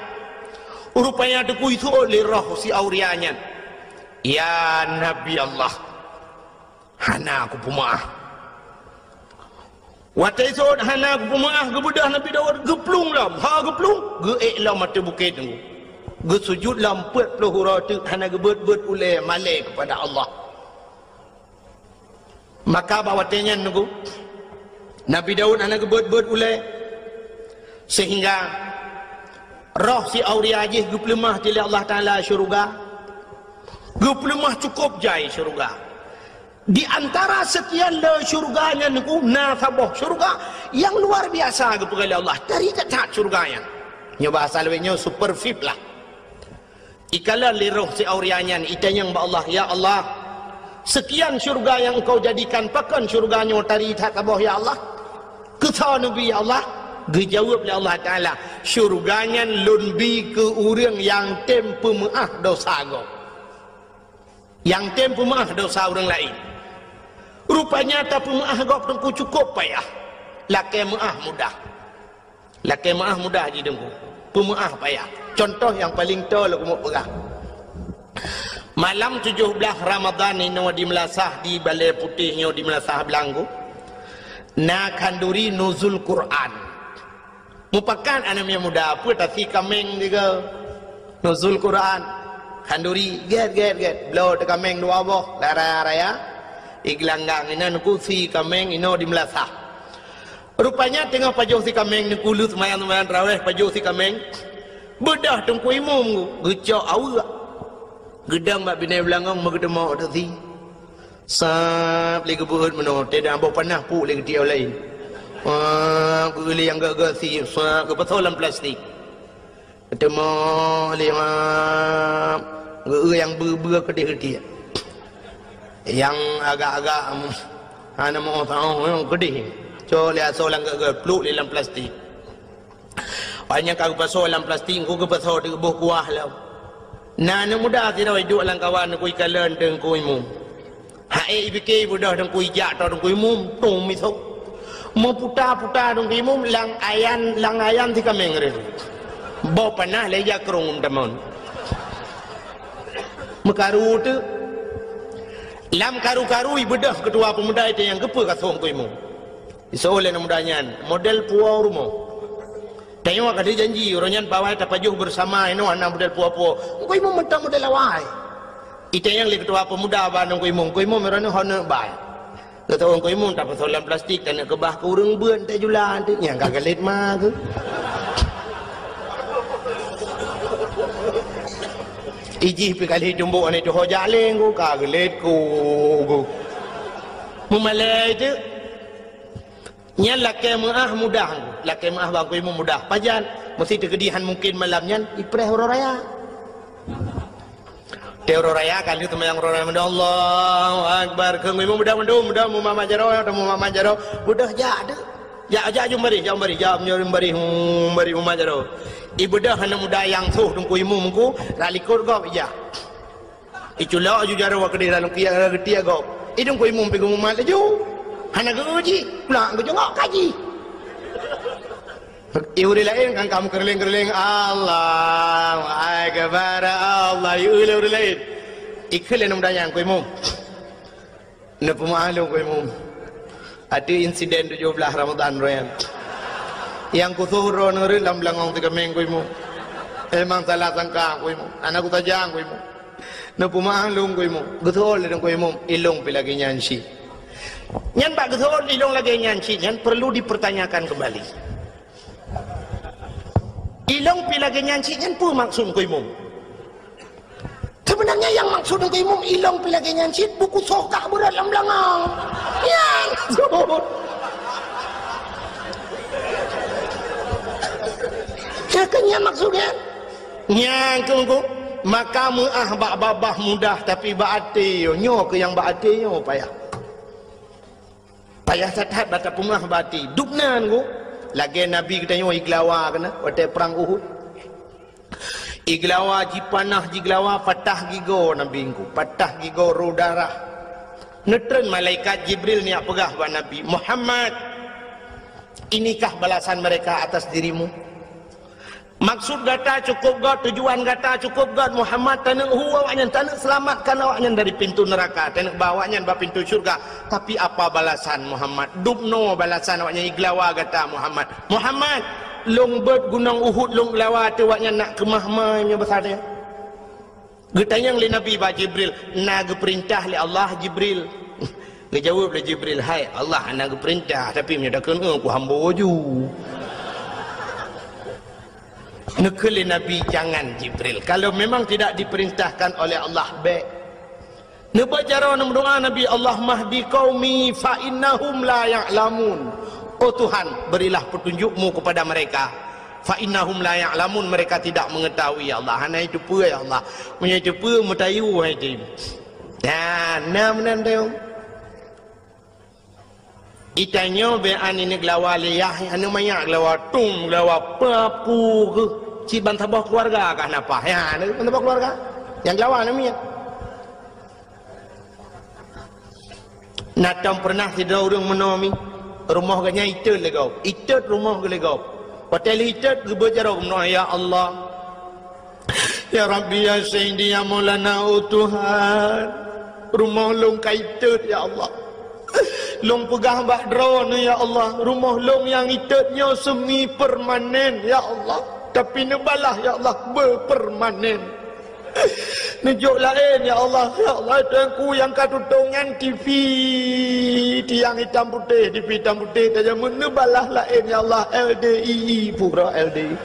rupanya deku itu oleh roh si aurianya ya Nabi Allah hana aku pemaah watai sod hana aku pemaah gebedah Nabi Daud geplung lam ha geplung ge lam mata bukit tu ge sujud lam 40 huruf tu hana gebet-bet ulai malai kepada Allah maka bawatnya nunggu Nabi Daud hana gebet-bet ulai sehingga roh si auria ajih geplemah tili Allah Ta'ala syurga geplemah cukup jai syurga di antara sekian le syurganya niku nasabah syurga yang luar biasa kepada Allah dari cacat syurganya nya bahasa lebihnya super VIP lah ikala li roh si aurianya ita yang ba Allah ya Allah sekian syurga yang engkau jadikan pakan syurganya dari cacat ya Allah kata Nabi ya Allah dijawab oleh Allah Ta'ala syurganya lumbi ke orang yang tempu maaf dosa go yang tempu maaf dosa orang lain rupanya tak pemaah go tengku cukup payah laki maah mudah laki maah mudah je dengku pemaah payah contoh yang paling tol aku mau pegang malam 17 Ramadan ini di Melasah di Balai Putihnya di Melasah Belanggu na kanduri nuzul Quran mupakan anaknya muda apa tapi kameng juga nuzul Quran kanduri get blow te kameng dua boh raya iglanggang ina nuku si kameng ino di Melasah rupanya tengah pajuh si kameng nuku lu semayan raweh pajuh si kameng bedah tengku imum gecok awak gedang mak binai belangang magedemok tu si sap lagi buhut meno tidak ambo panah pu lagi dia lain geli yang gak si sap kebetulan plastik ketemu lima yang ber kedih yang agak-agak ana mau tahu gede so lihat solang gak peluk dalam plastik banyak kau pasal dalam plastik ku ke pasal di buah kuah lah nana muda tidak hidup lang kawan ku ikalan deng ku imum hae ibike budah deng ku ijak tau deng ku imum tung misok mau putar deng ku imum lang ayan ti kameng re bo panah leja kerung tamon mekaru tu lam karu-karu ibedah ketua pemuda itu yang kepa kasong ku imum isoleh mudanya model puau rumah tengok ada janji orangnya bawah tapajuh bersama ino anak model puau ku imum mentang model awai itu yang li ketua pemuda bandung ku imum merana honor bai kata orang ku imum tak persoalan plastik dan kebah ke urang beun tak julan tu yang kagalit mah tu ijih pikali jumbo ane tu hojaleng ku kagelet ku mumalai tu nya laki maah mudah laki maah bang ku mudah pajan mesti tegedihan mungkin malamnya ipreh raya teoro raya kan itu yang raya Allahu akbar ke ibu mudah mu mama jaro mudah ja jumbari mama jaro ibu dah hana muda yang suh tungku imu mungku ralikor go ija iculo aju jaro wa kedira lukia getia go idung ku imu pigu mal ju hana guji pulang go jongok kaji iuri lain kan kamu kerling Allah akbar Allah iuri lain ikhlen muda yang ku imu ne pemalu ku imu ada insiden 17 Ramadan royan yang kusuhro ngerin dalam belangong tiga minggu imu emang salah sangka ku imu anakku tajang ku imu napu mahlung ku imu gethol dan ku imu ilung pilagi nyansi nyan pak gethol ilung lagi nyansi nyan perlu dipertanyakan kembali ilung pilagi nyansi nyan pun maksud ku imu sebenarnya yang maksud ku imu ilung pilagi nyansi buku sokak berat dalam belangong yang Cakanya maksudnya nyangkung maka muah babah mudah tapi baati nyo ke yang baati nyo payah satat bata pemah baati duknan ku lagi nabi kita nyo iglawa kena waktu perang Uhud iglawa jipanah jiglawa patah gigo nabi ku patah gigo rudara netren malaikat Jibril ni pegah ba nabi Muhammad inikah balasan mereka atas dirimu Maksud kata cukup God, tujuan kata cukup God. Muhammad tak nak awaknya, tak nak selamatkan awaknya dari pintu neraka, tak nak bawanya ke pintu syurga. Tapi apa balasan Muhammad? Dubno balasan awaknya iglawa kata Muhammad. Muhammad, long bird gunung Uhud long lawa tu awaknya nak kemah-mahnya besar dia. Getanyang li Nabi ba Jibril, nak perintah li Allah Jibril. Ngejawab li Jibril, hai Allah nak perintah tapi punya dah kena aku hamba ju. Nekeli Nabi jangan Jibril. Kalau memang tidak diperintahkan oleh Allah baik. Nebacara doa Nabi, Allah mahdi qaumi fa innahum la ya'lamun. Oh Tuhan, berilah petunjukmu kepada mereka. Fa innahum la ya'lamun, mereka tidak mengetahui ya Allah. Hana itu apa ya Allah? Punya itu apa mutayu hai tim. Ya, nam teu. Itanya be ani nek lawa liyah anu mayak lawa tung lawa papu ke ci bantabah keluarga kah napa ya anu bantabah keluarga yang lawa namanya natam pernah tidak orang menomi rumah ganya itet legau itet rumah ke legau hotel itet gebejar umno ya Allah ya Rabbi ya Sayyidi ya Maulana oh Tuhan rumah long kaitet ya Allah long pegah bak drone ya Allah, rumah long yang itetnya semi permanen ya Allah, tapi nebalah ya Allah berpermanen. Nejuk lain ya Allah tuanku yang katutungan TV tiang hitam putih, TV hitam putih saja menebalah lain ya Allah. LDII pura LDI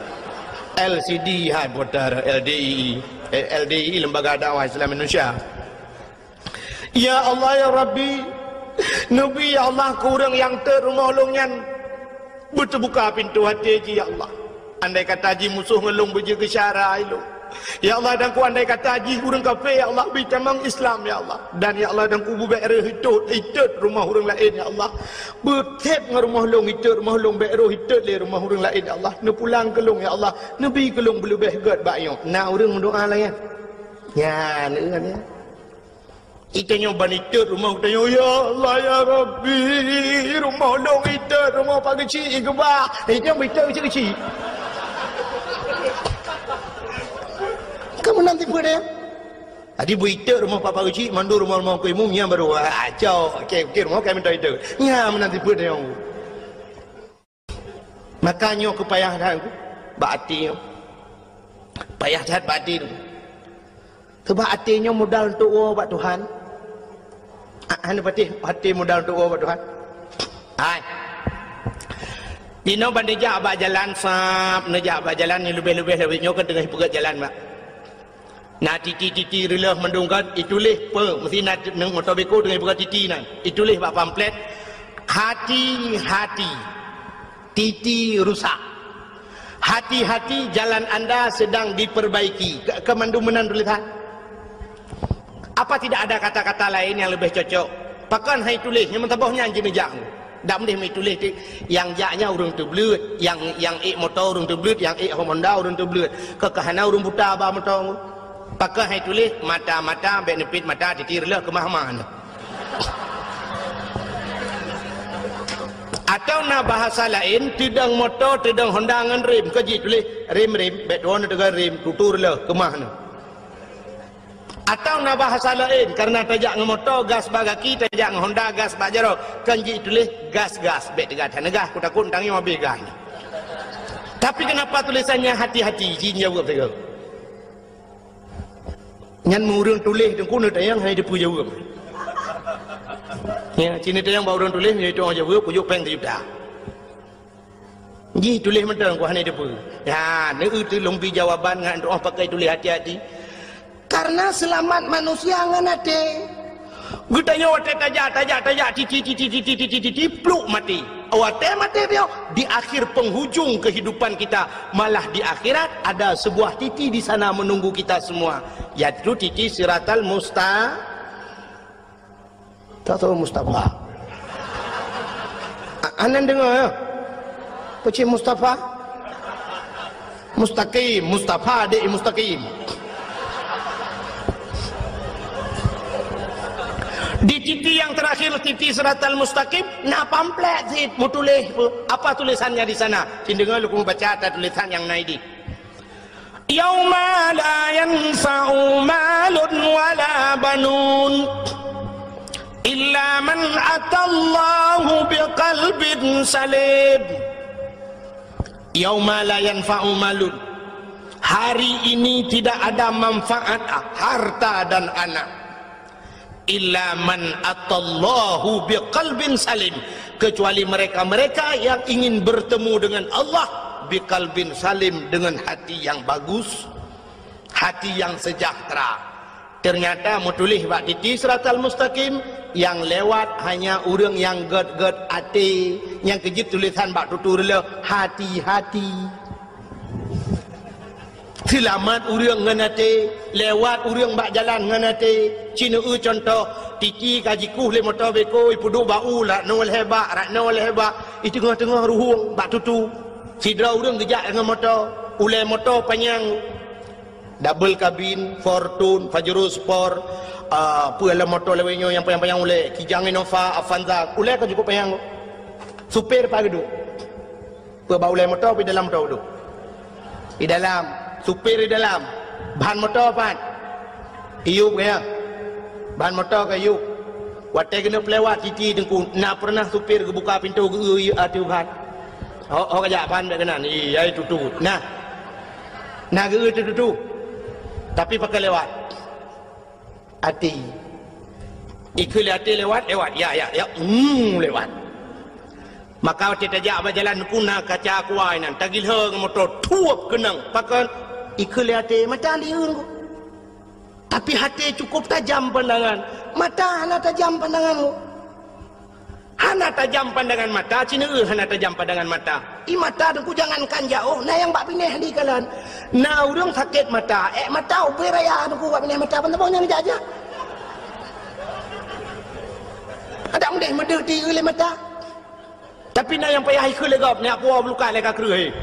LCD hai putar LDI Lembaga Dakwah Islam Indonesia. Ya Allah ya Rabbi, Nabi ya Allah kurang yang terumah longyan berterbuka pintu hati ji ya Allah. Andai kata ji musuh ngelung beje ke syara ilu ya Allah, dan ku andai kata ji kurang kafe ya Allah bitamang Islam ya Allah, dan ya Allah dan ku bubek hitut rumah orang lain ya Allah, betep rumah long hitut rumah long bekro hitut le rumah orang lain ya Allah. Ne pulang kelong ya Allah, Nabi kelong belebeh god bayo na orang mendoa lah ya ne kan ya. Itanya banitut rumah utanya ya Allah ya Rabbi rumah long itut rumah pak kecil ke bah itanya itut kecil kamu nanti pada tadi bu itut rumah pak kecil mandu rumah ku imumnya baru acau okey rumah kami minta itut ya menanti pada yang makanya kepayahan batin payah jahat batin sebab hatinya modal untuk obat Tuhan. Anu hati modal untuk obat Tuhan. Hai. Dino bandejak abak jalan sap, nejak abak jalan ni lebih-lebih nyokan tengah pegat jalan mak. Nah titi relah mendungkat itulah pe mesti nak nang motor beko dengan pegat titi nan. Itulah bak pamflet hati-hati. Titi rusak. Hati-hati jalan anda sedang diperbaiki. Kemandumenan tulisan. Apa tidak ada kata-kata lain yang lebih cocok? Pakan hai tulis yang mentabahnya anjing nejak. Dak mendih mai tulis yang jaknya urang tu belut, yang motor urang tu belut, yang Honda urang tu belut. Kekahana urang buta ba motor. Pakan hai tulis mata-mata benefit mata ditirlah ke mahman. Atau na bahasa lain tidang motor, tidang Honda ngan rem keji tulis rem bet dua dengan rem tuturlah ke mahna. Atau na bahasa lain karena tajak ngemotor gas bagaki tajak Honda gas bajaro kanji tulis gas bet dekat gas ku takut tangnya mobil gas. Tapi kenapa tulisannya hati-hati jin jawab saya. Ngan murung tulis dengku nak tayang hai depu jawab. Ya cini tayang bau orang tulis ni tu orang jawab pujuk peng juta. Ji tulis mentang ku hanai depu. Ya ne itu lompi jawaban ngan doa pakai tulis hati-hati. Karena selamat manusia ngan ate. Gutanya wate tajak titi pluk mati. Wate mati dia di akhir penghujung kehidupan kita, malah di akhirat ada sebuah titi di sana menunggu kita semua. Yaitu titi siratal tak tahu Mustafa. Anan dengar ya? Peci Mustafa? Mustaqim, Mustafa dek mustaqim. Di titi yang terakhir titi siratal mustaqim nak pamflet sit mutulih apa tulisannya di sana. Cindengar lu baca ada tulisan yang naik di. yauma la yanfa'u malun wala banun illa man atallahu biqalbin salim. Yauma la yanfa'u malun, hari ini tidak ada manfaat harta dan anak, illa man atallahu biqalbin salim, kecuali mereka-mereka yang ingin bertemu dengan Allah biqalbin salim, dengan hati yang bagus, hati yang sejahtera. Ternyata mau tulis bak titi siratal mustaqim, yang lewat hanya orang yang ged-ged hati, yang kejit tulisan bak tutur le hati-hati. Selamat orang ngan hati, lewat orang bak jalan ngan hati. Cina contoh titi kajiku le motor beko ipudu bau lah nol hebat, rak nol hebat, itu tengah-tengah ruhung bak tutu. Sidra orang gejak dengan motor, ulai motor panjang, double cabin, Fortune, Pajero Sport, puala motor lewenya yang panjang-panjang ulai, Kijang Innova, Avanza, ulai kan cukup panjang. Supir pagi duduk, bawa ulai motor di dalam motor duduk, di dalam, supir di dalam, bahan motor apa? Iup kaya, bahan motor ke iup. Watai kena pelewat titi dengku, nak pernah supir ke buka pintu ke atu bahan. Oh kajak bahan tak kena, iya itu tu. Nah ke itu tu. Tapi pakai lewat hati, ikut hati lewat ya lewat. Maka kita jak berjalan kuna kaca kuai nan tagil hang motor tuap kenang pakai ikut hati mata liun. Tapi hati cukup tajam pandangan, mata hana tajam pandanganmu. Hana tajam pandangan mata, cina hana tajam pandangan mata. I mata dengku jangankan jauh, nah yang bak pineh di kalan. Nah urang sakit mata, mata ubi raya dengku bak pineh mata, pentapongnya ni aja. Ada mudeh mendeti oleh mata. Tapi nah yang payah ikut legap, ni aku belukat lega kerui.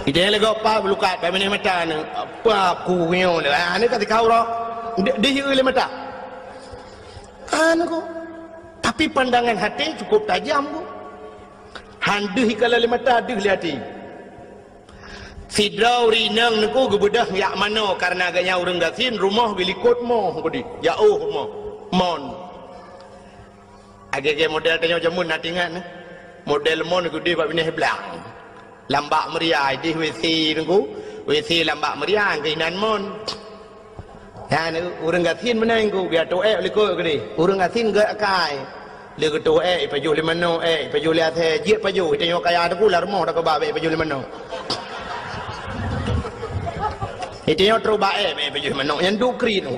Ide legap apa belukat, bak pineh mata ni, apa aku nyo ni, ni kata kau roh. Dia oleh mata. Anu, tapi pandangan hati cukup tajam ku. Handuh kalau oleh mata, handuh oleh hati. Sidrau rinang niku gebedah yak mano karena agaknya orang gasin rumah bilikut mo kodi. Jauh mo. Mon. Agak model tanya jamun natingan. Model mon gede bab ini belang. Lambak meriah di WC niku. WC lambak meriah keinan mon. Ya, orang gatin mana yang biar tuai oleh kau kiri. Orang gatin gak kai. Dia tuai paju lima no, paju lihat je paju. Tengok kaya ada pula rumah dah kebabe paju lima no. Tengok terubah paju lima no. Yang dukri tu.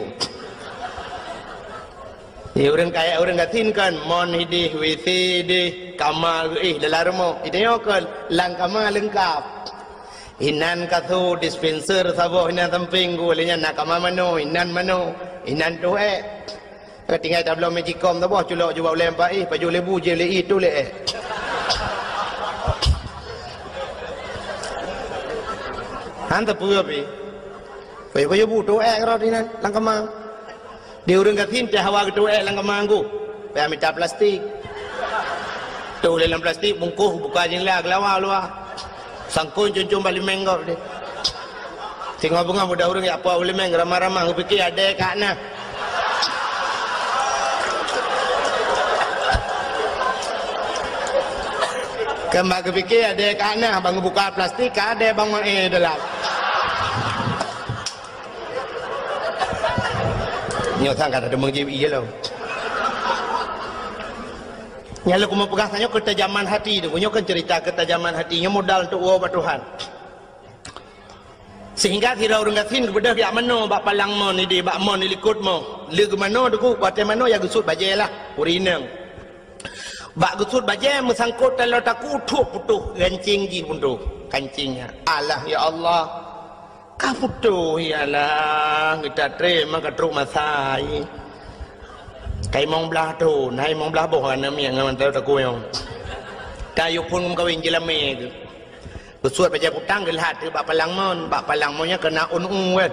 Orang kaya orang gatin kan mon hidih WC deh kamar dalam rumah. Tengok kan lang kamar lengkap. Inan katho dispenser sabo inan samping go lenya nakama mano inan tu ketinggai tablo magicom tu boh culok jual lempa paju lebu je le itu le han ta pu api paju bu tu ro inan langkama di urang gatin teh hawa tu langkama go pe amita plastik tu le dalam plastik bungkuh buka jenglah lawa luar sangkun cuncung balik menggau deh. Tengok bunga muda orang ya apa boleh meng ramah-ramah aku fikir ada kat nah. Kembali ke fikir ada kat nah bang buka plastik ada bang dalam. Nyata kata ada mengjib iya lo. Nyala ku mempegah tanya ketajaman hati tu, punya kan cerita ketajaman hatinya modal untuk uang Tuhan. Sehingga tidak orang gatin kepada yang mana bak palang mon ini, bak mon ini likut mo, leg mana tu ku, bak mana ya gusut bajai lah, urinang. Bak gusut bajai mesangkut kalau taku tuh putuh kancing ji puntuh kancingnya. Allah ya Allah, kamu tuh ya Allah kita terima ketruk masai. Kai mong belah tu, nai mong belah boh ana miang ngaman tahu tak koyong. Kayu pun kawin jelame tu. Bersuat baca putang gelhat tu bak palang monnya kena wet.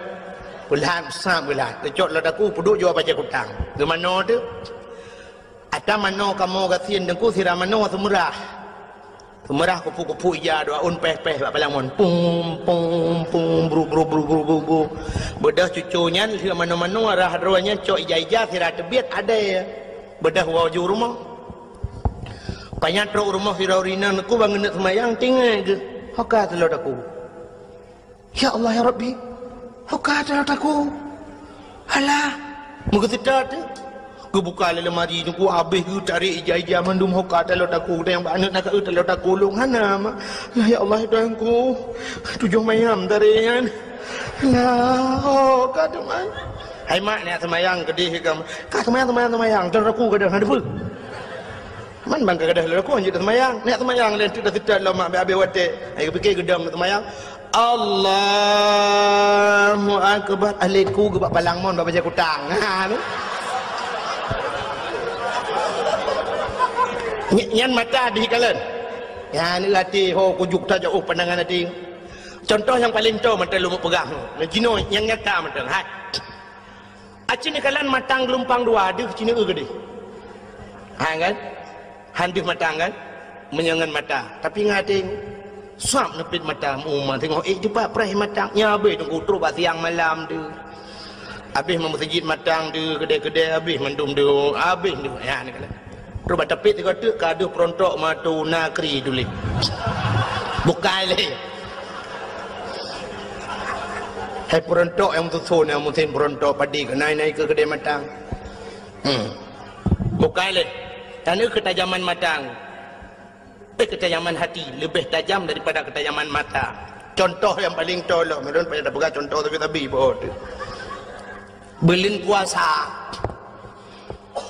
Gelhat sam gelhat. Kecot lah aku puduk jual baca putang. Ke mana tu? Ada mano kamu gasin dengku sira mano semurah. Merah kupu-kupu ija doa un peh-peh bak palamon. Pum pum pum bru bru bru bru bru bru. Bedah cucunya di mana-mana arah rohnya cok ija-ija sira tebiat ada ya. Bedah waju rumah. Banyak rumah sira urina aku bangun semayang tinggal ke. Haka telot aku. Ya Allah ya Rabbi. Haka telot aku. Alah. Muka tidak ku buka lemari ni ku habis ku tarik ija-ija mandum hoka telot aku yang banyak nak telot aku lunghana ya Allah tuanku tujuh mayam tarian nah hoka teman hai mak ni semayang gede kam ka semayang telot aku gadah ada pun man bang gadah telot aku anjut semayang nak semayang lain tu dah lama habis wate ai fikir gedam semayang Allahu akbar aliku gebak palang mon baca kutang nyan mata di kalian ya ni latih ho kujuk ta jauh pandangan hati contoh yang paling tahu mata lu pegang jino yang nyata mata hat aci ni kalian matang gelumpang dua deh cini gede ha kan handih matang kan menyangan mata tapi ngating suap nepit mata mu tengok cepat preh matang nya habis tunggu terus siang malam tu habis masjid matang tu kedai-kedai habis mendum tu habis tu ya ni kalian Rupa tepit dia kata kadu perontok matu nakri dulu. Bukan lagi. Hai perontok yang tu yang mungkin perontok padi ke naik ke kedai matang. Bukan lagi. Karena ketajaman matang. Ketajaman hati lebih tajam daripada ketajaman mata. Contoh yang paling tolong. Mereka pada pegang contoh tapi bodoh. Belin puasa.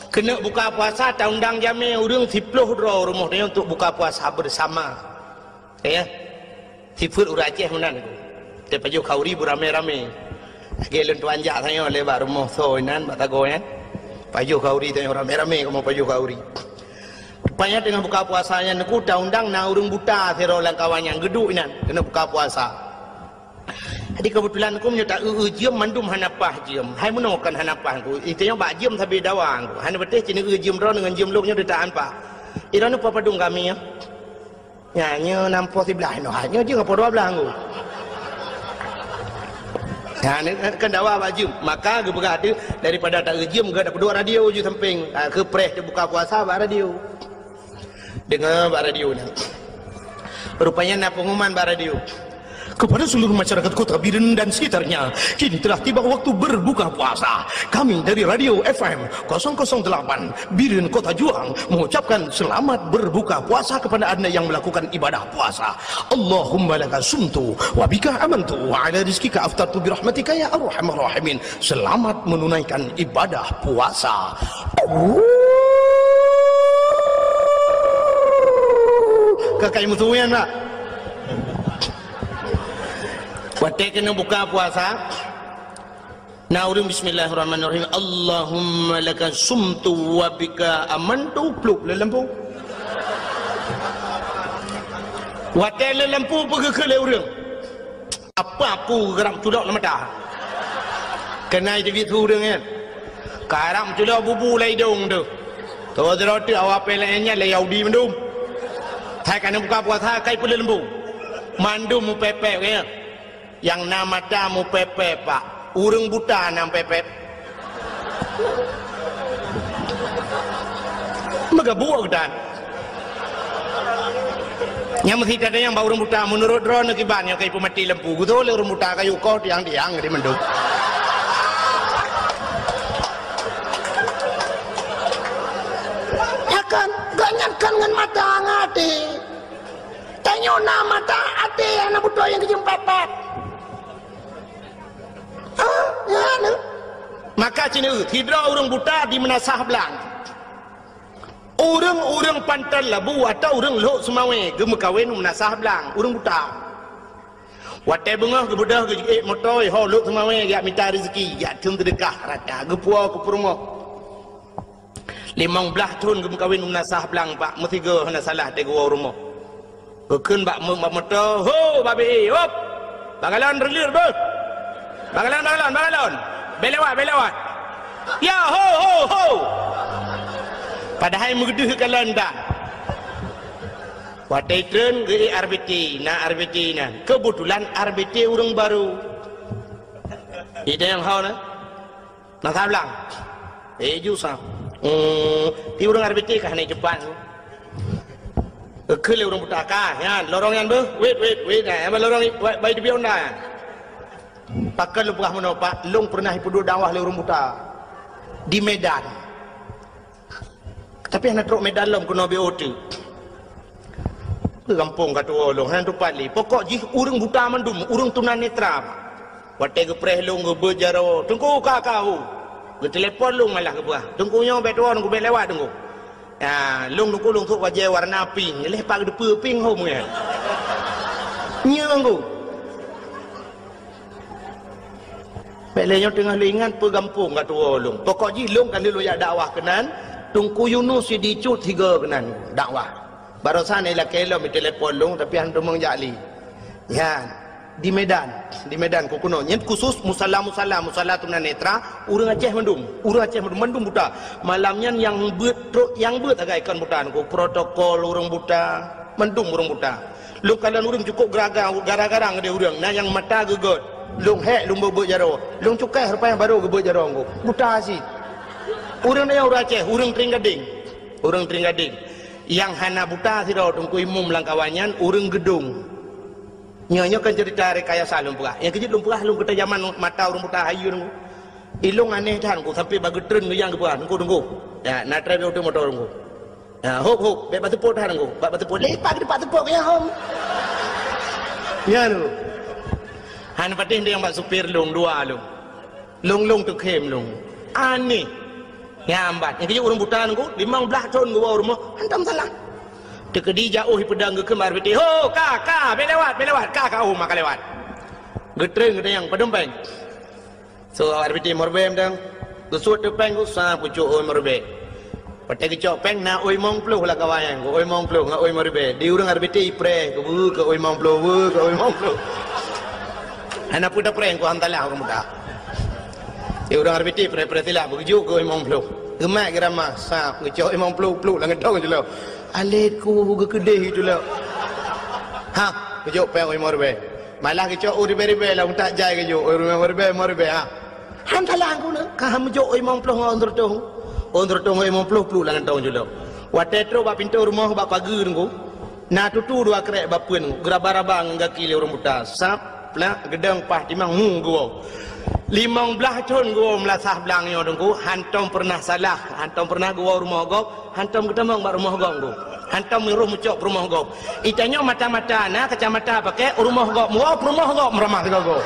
Kena buka puasa tak undang jami urang 10 rumah dia untuk buka puasa bersama. Ya. Sifut urang Aceh menan aku. Te paju kauri beramai-ramai. Gelon tu anjak saya lebar rumah soinan batago kan. Paju kauri tanya ramai-ramai kamu paju kauri. Rupanya dengan buka puasanya aku tak undang na urang buta sero lang kawan yang geduk nan kena buka puasa. Jadi kebetulan aku menyata jiem mandum hanapah jiem. Hai menokkan hanapah aku. Itu yang bak jiem sabi dawang aku. Hana betul cina jiem ron dengan jiem loknya detaan pak. Irana apa padung kami ya? Nyanyi nampak sebelah no hanya je ngapa dua belah aku. Nah, ni kan dakwah bak jiem. Maka aku berkata daripada tak jiem ke dapat dua radio je samping. Ke press dia buka puasa bak radio. Dengar bak radio ni. Rupanya nak pengumuman bak radio. Kepada seluruh masyarakat Kota Biren dan sekitarnya, kini telah tiba waktu berbuka puasa. Kami dari Radio FM 008 Biren Kota Juang mengucapkan selamat berbuka puasa kepada anda yang melakukan ibadah puasa. Allahumma laka sumtu wa bika amantu wa ala rizkika aftartu birahmatika ya arhamar rahimin. Selamat menunaikan ibadah puasa. Kakak musuhnya nak Watek kena buka puasa. Naurim bismillahirrahmanirrahim. Allahumma laka sumtu wa bika amantu pluk le lampu. Watek le lampu pergi ke leurang. Apa aku geram culak le mata. Kena jadi turang kan. Karam culak bubu lai dong tu. Tu roti awak pelainya le yaudi mendum. Thai kena buka puasa kai pun le lampu. Mandum mu pepe kan. Yang nama tamu pepe pak urang buta nam pepe maka buat dan yang mesti ada yang bau urang buta menurut drone kibannya kayak pemati lempu gitu le urang buta kayu kau tiang di mendung ya kan ganyakan dengan mata ngati tanya nama mata ate anak buta yang kejem pepet. Ya, no. Maka cina tidak orang buta di menasah belang. Orang-orang pantal labu atau orang lok semawe gem kawin menasah belang. Orang buta. Watai bengah ke budak ke motor ho lok semawe ya minta rezeki ya tung sedekah rata ke puau ke rumah. 15 tahun gem kawin menasah belang pak mesti ge hana salah te gua rumah. Keun bak motor ho babi hop. Bagalan relir bos. Bangalon. Belawat. Ya, ho. Padahal menggeduh kalian dah. Watai tren ke RBT, kebetulan RBT orang baru. Ide yang kau na, nak bilang, jusah. Ti orang RBT kah ni Jepang. Kele orang buta kah, ya, lorong yang ber, wait, apa lorong bayi di bion dah. Pakai lu pernah menopah, long pernah hidup dakwah le orang buta di Medan. Tapi anak teruk Medan lom kena BOT. Kampung kata orang, hang tu pali. Pokok jih urang buta mandum, urang tunanetra. Watai ke preh long ke berjaro, tunggu kau. Ke telefon long malah ke buah. Tunggunya betul tunggu bet lewat tunggu. Ya, long tunggu long tu wajah warna pink, lepas ke depan pink home ya. Nya tunggu. Belenya tengah lingan pegampung kata orang. Pokok jih long kan dulu ya dakwah kenan, tunggu Yunus dicut 3 kenan dakwah. Barusan ni lah kelo mi telefon long tapi hantu mengjali. Ya, di Medan ku kuno. Yang khusus musalla tunanetra, urang Aceh mendum buta. Malamnya yang buat agak ikan buta ku protokol urang buta, mendum urang buta. Lu kalian urang cukup gara-gara ngade urang. Nah yang mata gegot, lung hek lung bebek jaro, lung cukai rupanya baru gebek jaro ku. Buta sih. Urang dia urang Aceh, urang Tringgading. Yang hana buta si ro tungku imum langkawanyan urang gedung. Nyonya kan cerita rekayasa lumpurah. Yang kejut lumpurah lung kita zaman mata urang buta hayu nunggu. Ilung aneh tan ku sampai bagi tren yang kebuah tunggu. Ya, nak try auto motor nunggu. Ya, hop, bet batu pot tan nunggu. Batu pot lepak di batu pot ya hom. Ya lu. Han patin dia yang bak supir lung dua lung. Lung tu kem lung. Aneh. Nyambat, yang kerja orang buta nunggu, 15 tahun gua rumah, hantam salah. Tekedi jauh pedang ke kemar beti, ho, kak, belewat, kau maka lewat. Getreng yang pedempeng. So RBT morbem dang, gesut tepeng ku sa pucuk oi morbe. Patai kecok peng na oi mong pluh lah kawayan, oi mong pluh ngak oi morbe. Di urang RBT ipre, ke oi mong pluh, ke oi mong pluh. Anak puda preng ku hantalah orang buta. Di urang RBT pre tilah begitu ke oi mong pluh. Gemak geramah sap ngecok imam pluh lang ngedong je lo. Alit ku ke kedih tu lo. Ha, kejok pe oi morbe. Malah kejok uri-beri lah tak jai kejok oi morbe ha. Han talang ku na ka ham jok imam pluh ngon tertung. On tertung imam pluh lang ngedong je lo. Watetro ba pintu rumah ba pagar ku. Na tutu dua krek ba pun geraba-rabang ngaki le orang buta. Sap lah gedang pah timang gua. 15 tahun gua melasah belangnya dengku, hantam pernah salah, hantam pernah gua rumah gop, hantam ketemu mbak rumah gop gua, hantam miruh mucok rumah gop. Itanya mata-mata na kacamata pakai rumah gop, muap rumah gop meramah juga gua.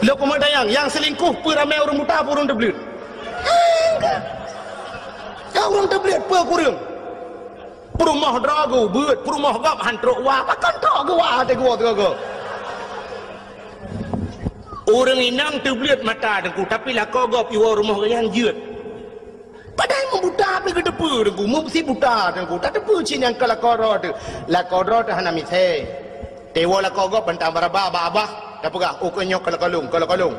Lo komodayang yang selingkuh peramai orang buta pun orang terbelit. Yang orang terbelit pe kurang. Perumah drago buat perumah gap hantrok wah pakan tok ke wah te gua tu. Orang inang terbelit mata dengku tapi lah kau gap iwa rumah yang jeut. Padahal membuta pe ke depu dengku mesti buta dengku tak depu cin yang kala koro tu. La koro tu hana mithe. Tewa la kau gap bantang baraba abah tak pegah ukun nyok kala kalung.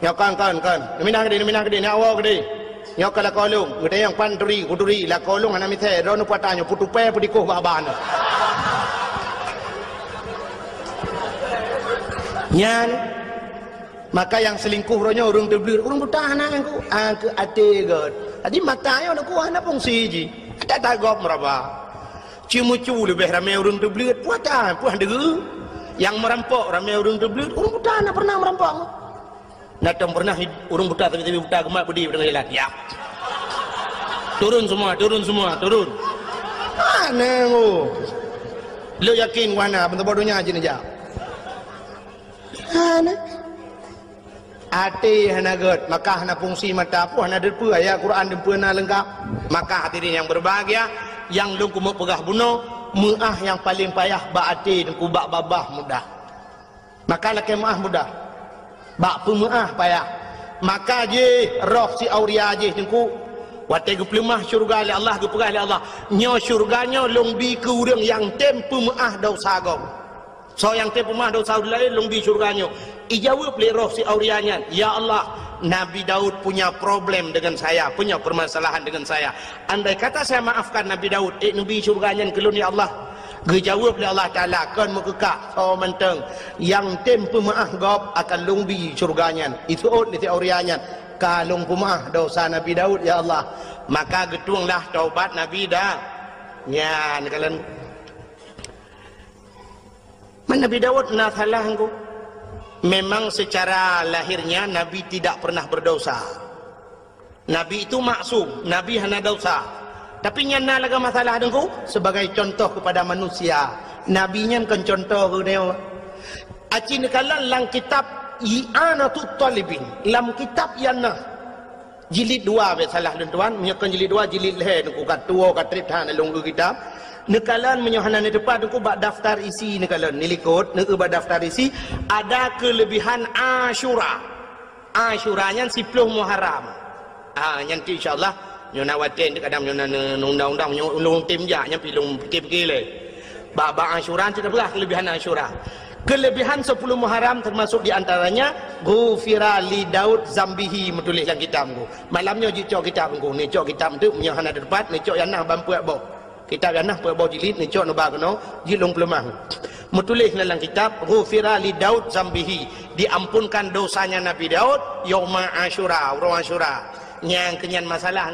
Nyok kan. Minah gede nak awak gede. Nyok kala kolong, ngede yang panduri, kuduri, la kolong ana mithe, rono patanyo putupe pudikoh baban. Nyan, maka yang selingkuh ronyo urung terbelir, urung buta anak aku ate god. Adi matanya nak ku ana fungsi ji. Tak tagop meraba. Cimucu lebih ramai urung terbelir, puatan, puan degu. Yang merampok ramai urung terbelir, urung buta anak pernah merampok. Natang pernah urung buta tapi buta gemak budi dengan jalan. Ya. Turun semua. Mana lu? Lu yakin mana bentuk bodohnya aja aja. Mana? Hati hana god, maka hana fungsi mata pu hana depu ayat Quran dempena lengkap. Maka hadirin yang berbahagia, yang lu kumuk pegah bunuh, muah yang paling payah ba hati dan kubak babah mudah. Maka laki muah mudah. Bak pemaah payah. Maka je roh si auria je tengku. Watai ke pelemah syurga oleh Allah, ke perah oleh Allah. Nyo syurganya longbi ke urang yang tem pemaah dosa gau. So yang tem pemaah dosa lain longbi syurganya. Ijawab le roh si aurianya. Ya Allah, Nabi Daud punya problem dengan saya, punya permasalahan dengan saya. Andai kata saya maafkan Nabi Daud, Nabi syurganya kelun ya Allah. Dijawab oleh Allah Ta'ala, kan mekekak so menteng yang tem pemaaf gop akan lungbi syurganya. Itu di teorianya. Kalung pemaaf dosa Nabi Daud ya Allah. Maka getuanglah taubat Nabi dah. Ya, kalian. Nabi Daud nak salah engkau. Memang secara lahirnya Nabi tidak pernah berdosa. Nabi itu maksum, Nabi hanya dosa. Tapi nyana laga masalah dengku sebagai contoh kepada manusia. Nabi nya kan contoh ke dia. Aci nekalan lang kitab I'anatut Talibin. Lam kitab yana jilid 2 be salah tuan, menyakan jilid 2 jilid leh dengku kat tua kat trip han long kitab. Nekalan menyohanan di depan dengku bak daftar isi nekalan nilikut nek bak daftar isi ada kelebihan Asyura. Asyuranya 10 Muharram. Nanti insyaallah nyona waten kadang nyona undang-undang nyulung tim ja nya pilung pergi le. Bab Asyura tidak belah kelebihan Asyura. Kelebihan 10 Muharram termasuk di antaranya ghufira li Daud zambihi menulis dalam kitabku. Malamnya cok kitabku ni cok kitab tu punya hana depan ni cok yanah bampu abo. Kitab yanah pu abo jilid ni cok no bagno jilung pelemah. Menulis dalam kitab ghufira li Daud zambihi, diampunkan dosanya Nabi Daud yauma Asyura, orang Asyura. Yang kenyan masalah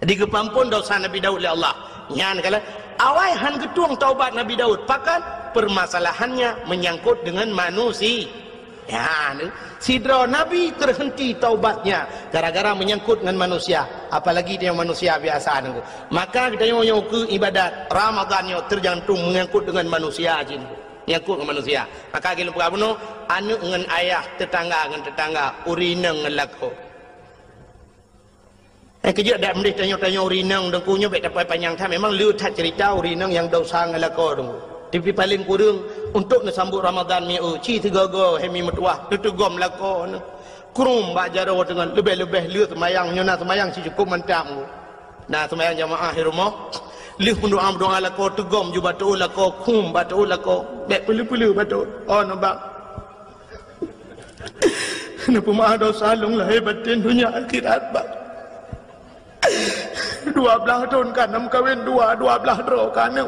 digepampun dosa Nabi Daud oleh Allah. Nyan kala awai han getuang taubat Nabi Daud, pakan permasalahannya menyangkut dengan manusia. Ya, sidra Nabi terhenti taubatnya gara-gara menyangkut dengan manusia, apalagi dia manusia biasa nunggu. Maka kita nyonya ke ibadat Ramadan yo tergantung menyangkut dengan manusia jin. Menyangkut dengan manusia. Maka kita buka bunuh anu dengan ayah tetangga dengan tetangga urineng ngelako. Kejap dak mendih tanya-tanya urinang dengkunya baik dapat panjang time memang lu tak cerita urinang yang dosa ngelako dengku. Tapi paling kurang untuk nasambut Ramadan mi ci tiga-go hemi metuah tutugom lako kurung bak jaro dengan lebih-lebih lu semayang nyona semayang si cukup mentam. Nah semayang jamaah di rumah lu doa lako tugom ju batu lako kum batu lako baik pelu-pelu batu. Oh nampak. Napa mah dosa long lah hebatin dunia akhirat bak. 12 tahun kan nam kawin 12 draw kan nek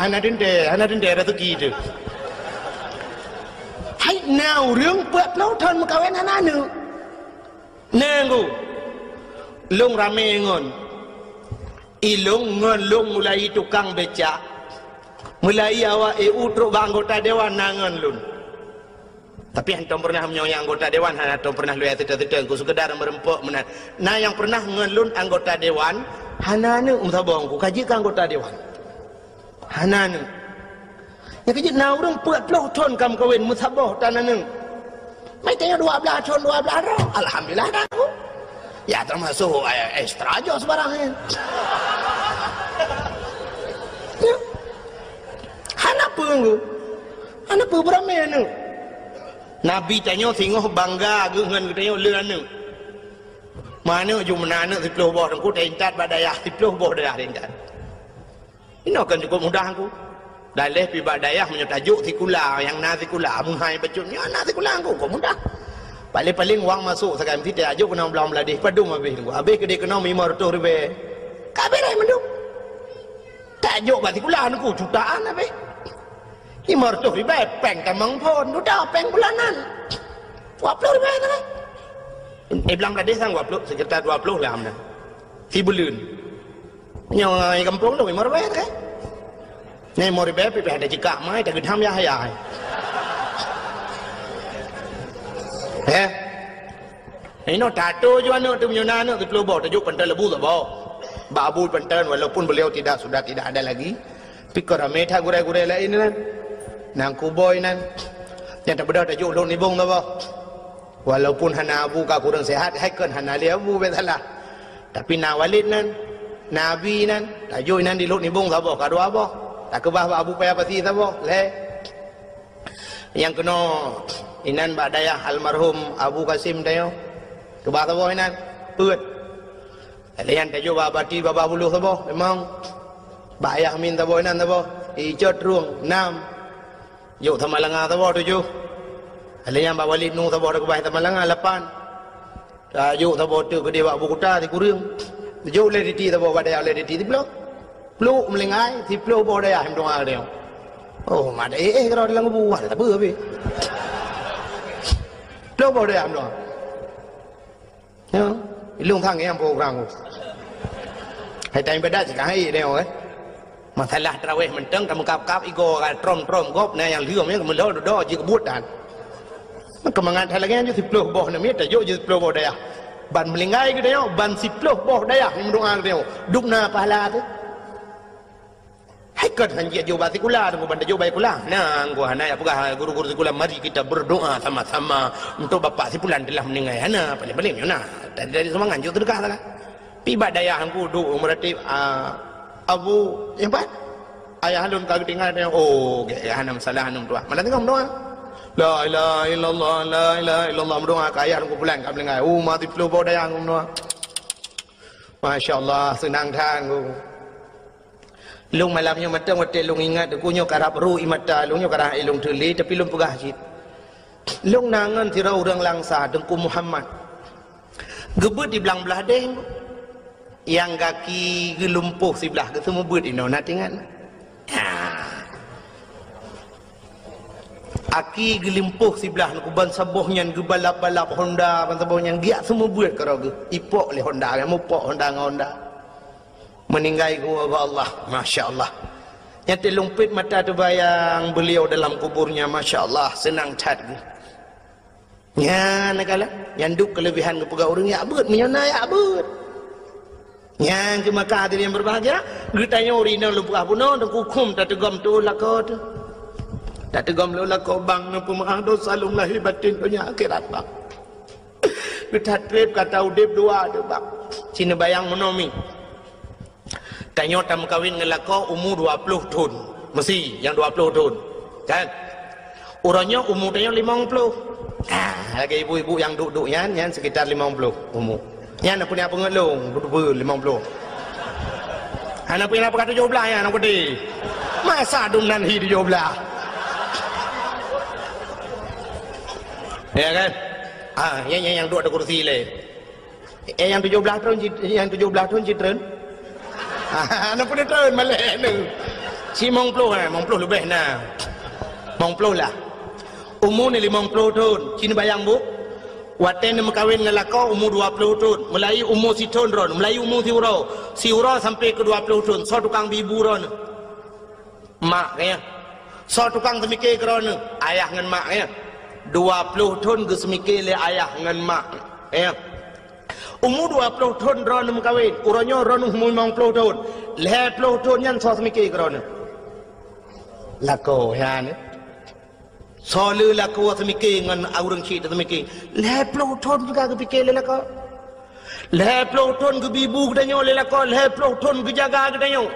ana dende rezeki tu hai nauរឿង40 tahun kawin ana nu nenggu long rame ngon ilung ngon long mulai tukang becak mulai awak truk anggota dewan nangan lun. Tapi antum pernah menyonya anggota dewan, antum pernah lu teteh-teteh ku sekedar merempuk menan. Nah yang pernah ngelun anggota dewan, hanane umsabong ku kaji ke anggota dewan. Hanane. Ya kaji na urang 40 tahun kam kawin musabah tanane. Mai tanya 12 tahun 12 ro. Alhamdulillah dah ku. Ya termasuk ekstra aja sebarang. Ya. Hanapa ku? Hanapa berame anu? Nabi tanya singoh bangga dengan katanya leuan mana ju menana 10 boh aku tentat badayah 10 boh dah tentat. Ini akan cukup mudah aku. Dalih pi badayah menyatajuk tikula yang na tikula munghai bacutnya na tikula aku kok mudah. Paling-paling wang masuk sekarang tidak ajuk kena belang beladih padung habis aku. Habis kedai kena 500 ribu. Kabeh rai mendung. Tajuk ba tikula aku jutaan habis. 500 ribu peng tamang pun sudah peng bulanan 20 ribu kan belang beladih sang 20 sekitar 20 lah amna si bulan yang kampung tu 5 ribu kan ni 5 ribu pergi ada jika mai tak gedam ya hayai ini tato juga anak tu punya anak tu keluar tajuk pentas lebu tak bawa babu pentas walaupun beliau sudah tidak ada lagi pikir ramai tak gure-gure lain kan nang kuboy nan yang tak beda tajuk long nibung tu bah walaupun hana abu ka kurang sehat haikan hana li abu besalah tapi na walid nan nabi nan tajuk nan di long nibung sabo ka dua bah tak kebah abu payah pasti sabo le yang kena inan badayah almarhum Abu Qasim tayo kebah sabo inan peut alian tajuk babati baba bulu sabo memang bayah min sabo inan sabo ijot ruang 6 อยู่ธรรมะละงาตะบ่ตุจู Aliyam ba walid nu tabo dak bai tamalang alapan. Tajuk tabo tu ke dewa bukuta ti kurang. Tajuk le di tabo badaya le di ti blok. Blok melengai ti blok bodaya him doa dia. Oh mad kalau dalam kubu ada tak apa. Blok bodaya him doa. Ya, ilung thang yang program. Hai tay bedat sekarang ini dia orang. Masalah terawih menteng kamu kap ego trom gop na yang liom yang kemudian do jika buatan. Kemangan halagan je 10 boh na mi tajuk je 10 boh daya. Ban melingai ke dia, ban 10 boh daya yang doa dia. Dukna pahala tu. Hai kat hanjia jo batikula tu ban jo baikula. Nah, gua hana ya pegah guru-guru sekolah mari kita berdoa sama-sama untuk bapak si pulan telah meninggal. Hana paling-paling nah. Dari semangat jo terdekat lah. Pibat daya hangku duk meratib Abu yang apa? Ayah halun kagak tinggal dia. Oh, ya hana masalah hanum doa. Mana tengok doa? La ilaha illallah, la ilaha illallah doa kaya hangku pulang kat belengai. Oh, mati flu bawa daya hangku doa. Masya-Allah, senang tanggu. Lung malamnya matang hotel lung ingat kunyo karap ru imata lungnya karah ilung teli tapi lung pegah jit. Lung nangan tira orang langsa dengku Muhammad. Gebut di belang belah deng. Yang kaki gelumpuh sebelah ke semua buat ini nak tengok. Aki gelimpuh sebelah nak ban sabohnya gebalap-balap Honda ban sabohnya giat semua buat karo ge. Ipok le Honda kamu pok Honda dengan Honda. Meninggal ku Allah, masya-Allah. Yang terlumpit mata terbayang beliau dalam kuburnya, masya-Allah, senang cat ge. Ya nakala yang duk kelebihan ke pegawai orang ya beut menyana ya beut. Yang ke Makkah tadi yang berbahagia, getanya orina lupa puno, dan hukum tak tegam tu lakot, tak tegam lu lakot bang, nampu maaf dosa lum lahir batin dunia akhirat bang. Getat trip kata udip dua tu bang, cina bayang monomi. Tanya tam kawin ngelakot umur 20 tahun, mesti yang 20 tahun, kan? Orangnya umur tanya 50. Lagi ibu-ibu yang duduk yang sekitar 50 umur. Yang nak punya pengelung, betul 50. Anak punya apa kata 17 ya anak gede. Masa dum nanti 17. Ya kan? Yang duduk ada kursi le. Yang 17 tahun citren. Anak punya tahun malek ni. Si mong ploh lebih nah. Mong ploh lah. Umur ni 50 tahun. Cina bayang bu. Waten mengkawin dengan laka umur 20 tahun. Melayu umur si tahun ron. Melayu umur si ura sampai ke 20 tahun. So tukang bibu ron. Mak kaya. So tukang semikir ron. Ayah dengan mak kaya. 20 tahun ke semikir le ayah dengan mak. Kaya. Umur 20 tahun ron mengkawin. Uranya ron umur 50 tahun. 20 tahun yang so semikir ron. Lako ya ni. Soalnya laku semikir dengan orang cik semikir. 50 tahun juga kepikir lelaka. 50 tahun ke bibu katanya lelaka. 50 tahun ke jaga katanya.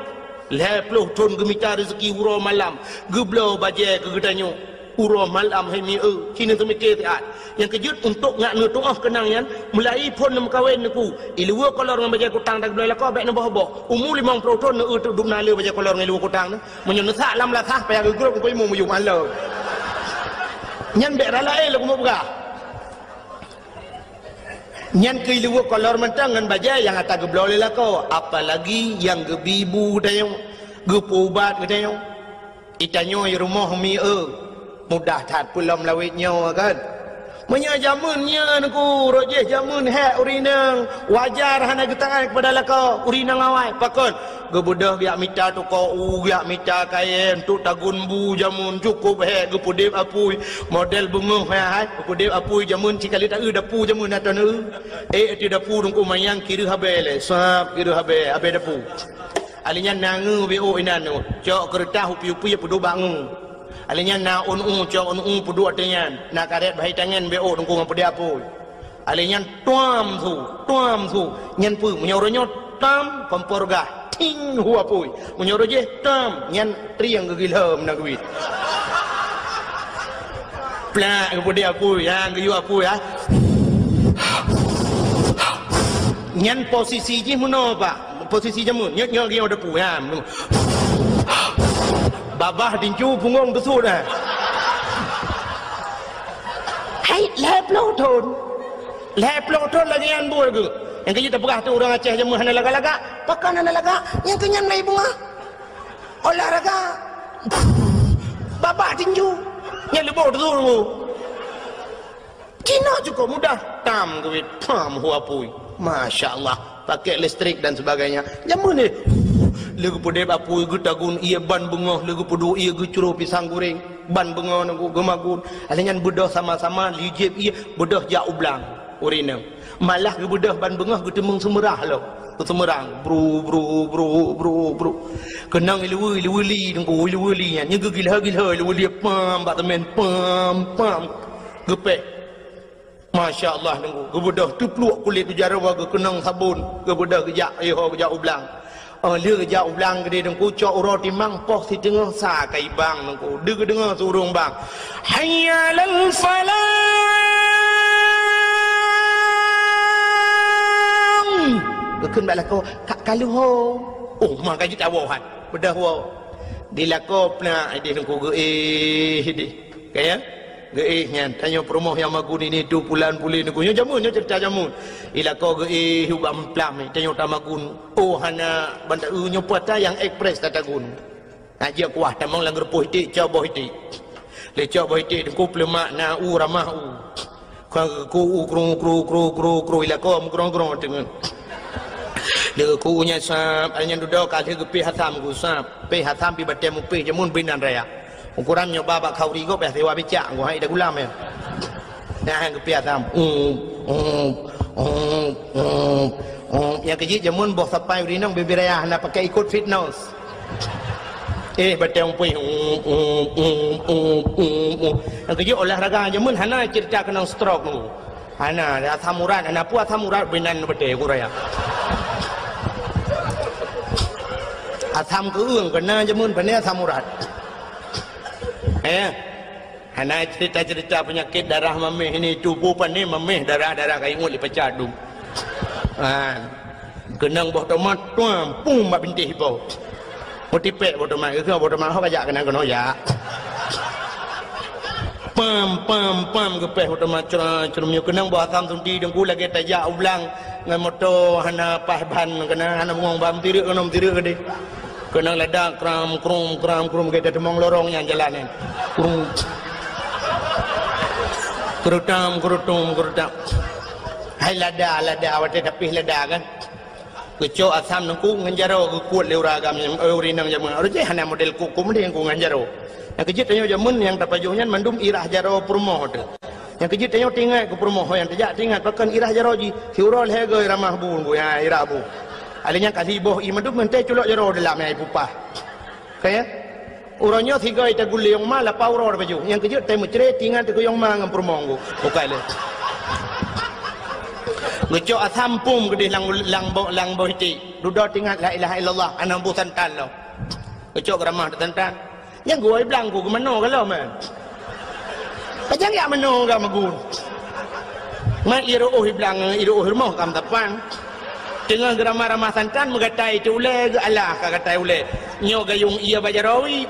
50 tahun ke minta rezeki urah malam. Geblau bajai ke katanya. Urah malam hai mi Cina semikir tiat. Yang kejut untuk ngak nutuah kenangan. Mulai pun nak kahwin aku. Ilua kolor dengan bajai kutang tak boleh lelaka. Baik nak bawa. Umur 50 tahun nak duduk nala bajai kolor dengan ilua kutang. Menyenesak lam latah payah gegrup kau imu muyuk malam. Nyan bek ralai lagu mau buka. Nyan keilu kolor mentang dengan bajai yang atas geblau lelako. Apalagi yang gebibu dayong, gepubat dayong. Itanyo i rumah mi mudah tat pulam lawitnya kan. Menya jamunnya aku rojeh jamun hek urinang wajar hana getangan kepada lako urinang awai pakon gebudah biak mita tu ko biak mita kain tu tagun bu jamun cukup hek gepudip apui model bunguh hai gepudip apui jamun cikali tak dapu jamun atau ti dapu dungku mayang kiri habele sap kiri habe dapu alinya nangu bo inanu cok kertas upi-upi pedu bangu alinya na cok pedu artinya na karet bahai tangan bo dungku ngapudi apu alinya tuam tu nyan pu menyoronyot tam pemporgah ting hu apu menyoro je tam nyan triang gegilham na guit plak ngapudi apu yang geyu apu ya nyan posisi je muno pak posisi jamun nyok dia ada pu ya babah dincu punggung besut dah Hai leplo ton lagi yang buat ke yang kerja terperah tu orang Aceh je hana laga-laga pakan hana laga yang kenyan lai bunga olahraga babak tinju yang lebih tu Cina cukup mudah tam duit pam huapui Masya Allah pakai listrik dan sebagainya jamu ni lagu pudep apui gutagun ia ban bunga lagu pudu ia gucuru pisang goreng ban bunga nunggu gemagun alingan bedah sama-sama lijib ia bedah jak ublang urina malah ke bedah ban bunga gutemung semerah lo semerang bro kenang ilu-wili nunggu ilu-wili nya gila-gila ilu-wili pam batamen pam gepek Masya Allah nunggu kebedah tu peluk kulit tu jara ke kenang sabun kebedah kejak kejak ublang dia kejak ublang gede nunggu cok uro timang poh si tengah sa kai bang nunggu dia dengar surung bang hayya lal falang keken bala ko kalau ho oh mak kaji tawahan bedah ho dilakop na dia nunggu di kaya nyan tanya promoh yang magun ini tu pulan pulin ku jamun cerita jamun ila ko hubam plam tanya tamagun oh hana banda nyopata yang ekspres tatagun aja kuah tamang langgar pohiti coba hiti le coba hiti ku plemak na ramah ku kru ila ko grong dengan le ku nya sap anya duduk kali ke pi hatam ku sap pi hatam pi batem pi jamun binan raya ukuran nyoba bak kau rigo pe sewa becak gua hai dah gulam ya nah ke pia tam yang kecil jamun boh sampai urinang bebiraya nak pakai ikut fitness batang pui yang kecil olahraga jamun hana cerita kena stroke nu hana dah samurat hana puas samurat binan bete kuraya atam keung kena jamun bania samurat hana cerita-cerita penyakit darah memeh ini tubuh pani memeh darah-darah kai ngul dipecah dum kenang boh tomat tuam pum bak bintih bau motipek boh tomat ke boh tomat ho kajak kena ya pam gepeh boh tomat cerumnya kenang boh asam sundi dengku lagi tajak ulang ngan motor hana pahban kena hana ngong bam tirik gede kena ledak kram kita demong lorong yang jalan ni kerutam hai lada awak tapi lada kan kecok asam nengku nganjaro ke kuat leuragam yang urinang jamun orang je hana model kuku mending ku nganjaro yang kejit tanya jamun yang tapajuhnya mandum irah jaro permoh tu yang kejit tanya tinggal ke permoh yang terjak tinggal pakan irah jaro ji siurol hego ramah bun bu ya irah bu alinya kasih boh imadu mente culok jero dalam ai pupah kaya urangnya tiga ita guli yang mala pauro baju yang kejut temu cere tinggal tu yang mang permonggu bukai le ngecok asampum gede lang boh hiti duduk tinggal la ilaha illallah anam bu santan lo ngecok ramah santan yang gua bilang ku mano kalau man kajang ya mano ga magun ma iru bilang iru rumah kam tapan dengan ramah santan mengatai tu ule Allah kata ule nyo gayung ia bajarawi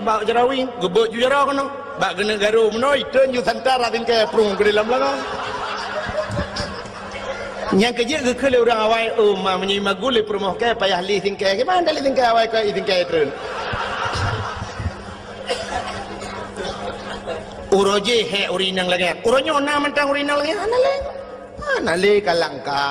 gebek ju jara kono bak gena garu menoi ten ju santar atin ke prung ke dalam belakang yang kerja ke kele orang awai ma menyi magul promoh ke payah li tingke ke mana li tingke awai ke tingke tren uroje he urinang lagi uronyo na mentang urinang lagi ana le kalangka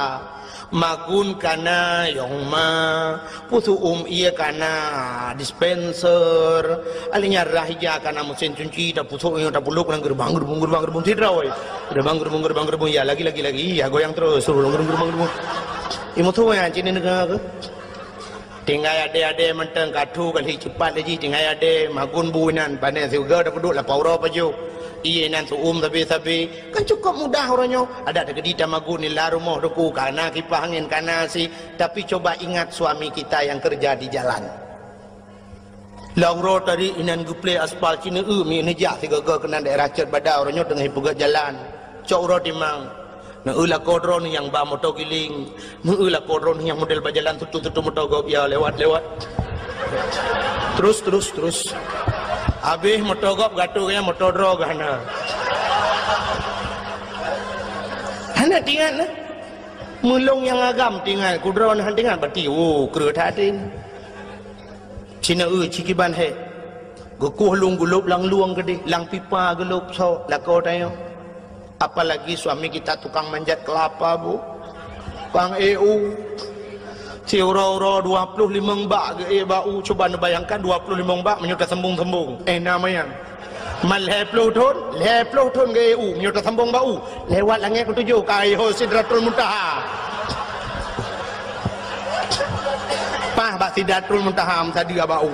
magun kana yang ma pusu ia kana dispenser alinya rahija kana mesin cuci dah pusu yang dah buluk nang gerbang tidak oi gerbang ya lagi ya goyang terus suruh gerbang imu tu yang cini negara ke tinggal ada mentang katu kali cepat lagi tinggal ada magun buinan panen juga dah peduk lah pauro paju iya nan suum tapi kan cukup mudah orangnya ada gedi tamagun ni la rumah doku kana kipas angin kana si tapi coba ingat suami kita yang kerja di jalan lauro tadi inan guple aspal cina mi nejak tiga kena daerah cer badau orangnya tengah pegat jalan cok ro timang na ulah kodron yang ba motor giling na ulah kodron yang model berjalan tutu motor gop ya lewat terus habis motor gop gatuknya motor drog hana Mana tinggal na? Mulung yang agam tinggal, kudron han tinggal berarti kera tadin. Cina cikiban he. Gukuh lung gulup lang luang gede, lang pipa gelup so lakau tayo. Apalagi suami kita tukang manjat kelapa bu. Bang EU. Ciura-ura 25 bak ke bau, coba bayangkan 25 bak menyudah sembung-sembung. Namanya. Mal 10 ton ke EU menyudah sembung bau. Lewat langit ketujuh kaiho Sidratul Muntaha. Pah bak Sidratul Muntaha tadi bau.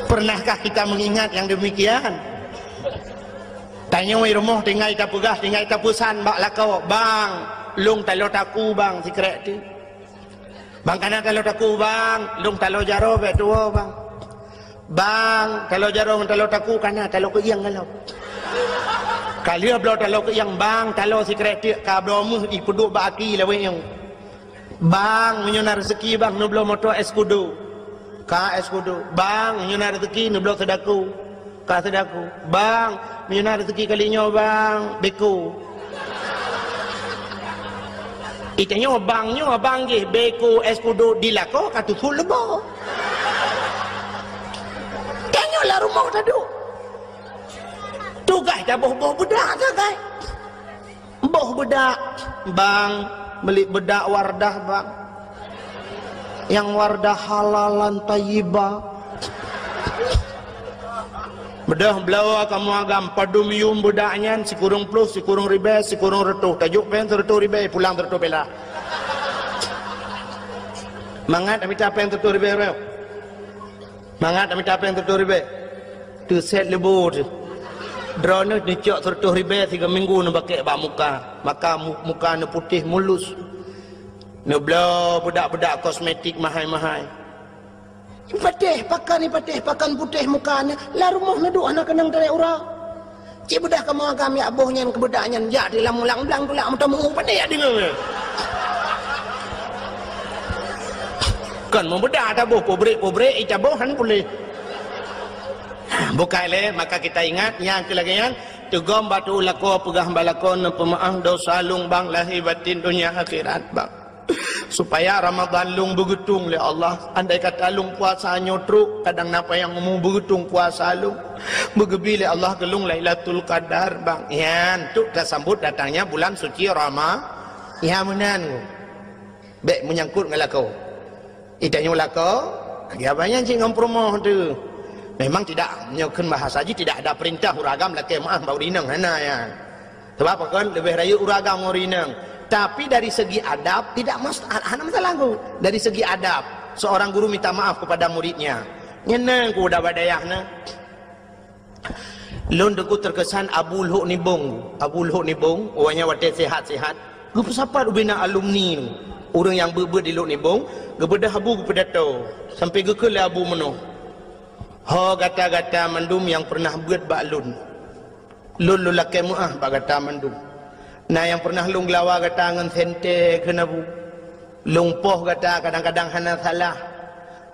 Pernahkah kita mengingat yang demikian? Tanya wei rumah tinggal kita pegah, tinggal kita pusan bak lakau, bang, lung talo taku bang, sikret tu. Bang kana talo taku bang, lung talo jaro be tua bang. Bang, talo jaro talo taku kana talo ke yang kalau. Kali blo talo ke yang bang, talo sikret tu ka blo mu di peduk baki la wei yang. Bang, menyona rezeki bang, nu blo motor eskudo. Ka eskudo. Bang, menyona rezeki nu blo sedaku. Ka sedaku. Bang, menyona rezeki kalinya bang, beko. Itanya bang je beko eskudo dilako katu sul lebo. Tengoklah rumah tadu. Tu guys dah boh bedak tu guys. Boh bedak. Bang, beli bedak wardah bang. Yang wardah halalan tayyibah. Bedah belawa kamu agam padumium budaknya si kurung plus si kurung ribe si kurung retuh tajuk pen retuh ribe pulang retuh bela. Mangat amit apa yang retuh ribe reo. Mangat amit apa yang retuh ribe. Tu set lebu tu. Drone ni cok retuh ribe 3 minggu nu pakai bak muka. Maka muka nu putih mulus. Nu belaw budak-budak kosmetik mahal-mahal. Patih pakan putih mukanya lah rumah na duk anak kenang dari urang cik bedah kamu agam ya abohnya yang kebedaknya ya di lamulang belang tu lah muta mengu pandai ya dengar kan mau bedah tak boh pobrek icabohan boleh bukai le maka kita ingat yang kelagian tegom batu lako pegah balakon pemaaf dosa lung bang lahir batin dunia akhirat bang supaya Ramadan lung begetung le Allah. Andai kata lung puasa nyotruk kadang napa yang mau begetung puasa lung begebi le Allah gelung Lailatul Qadar bang. Yan tu dah sambut datangnya bulan suci Rama. Ya menan. Bek menyangkut dengan lakau. Itanya lakau. Agaknya cing ngompromoh tu. Memang tidak menyokan bahasa haji tidak ada perintah uragam laki maaf bau rinang hana ya. Sebab kan lebih raya uragam mau rinang. Tapi dari segi adab tidak masalah ku. Dari segi adab seorang guru minta maaf kepada muridnya. Nyenang ku dah badayahna. Lun deku terkesan Abu Luhuk Nibong. Abu Luhuk Nibong, orangnya wate sehat-sehat. Gupa siapa bina alumni ni? Orang yang ber di Luhuk Nibong, gebedah abu gepedato. Sampai gekele abu menoh. Ha gata-gata mandum yang pernah buat bak lun. Lun lulake muah bak gata mandum. Nah yang pernah lung lawa kata ngan sente kena bu. Lung poh kata kadang-kadang hana salah.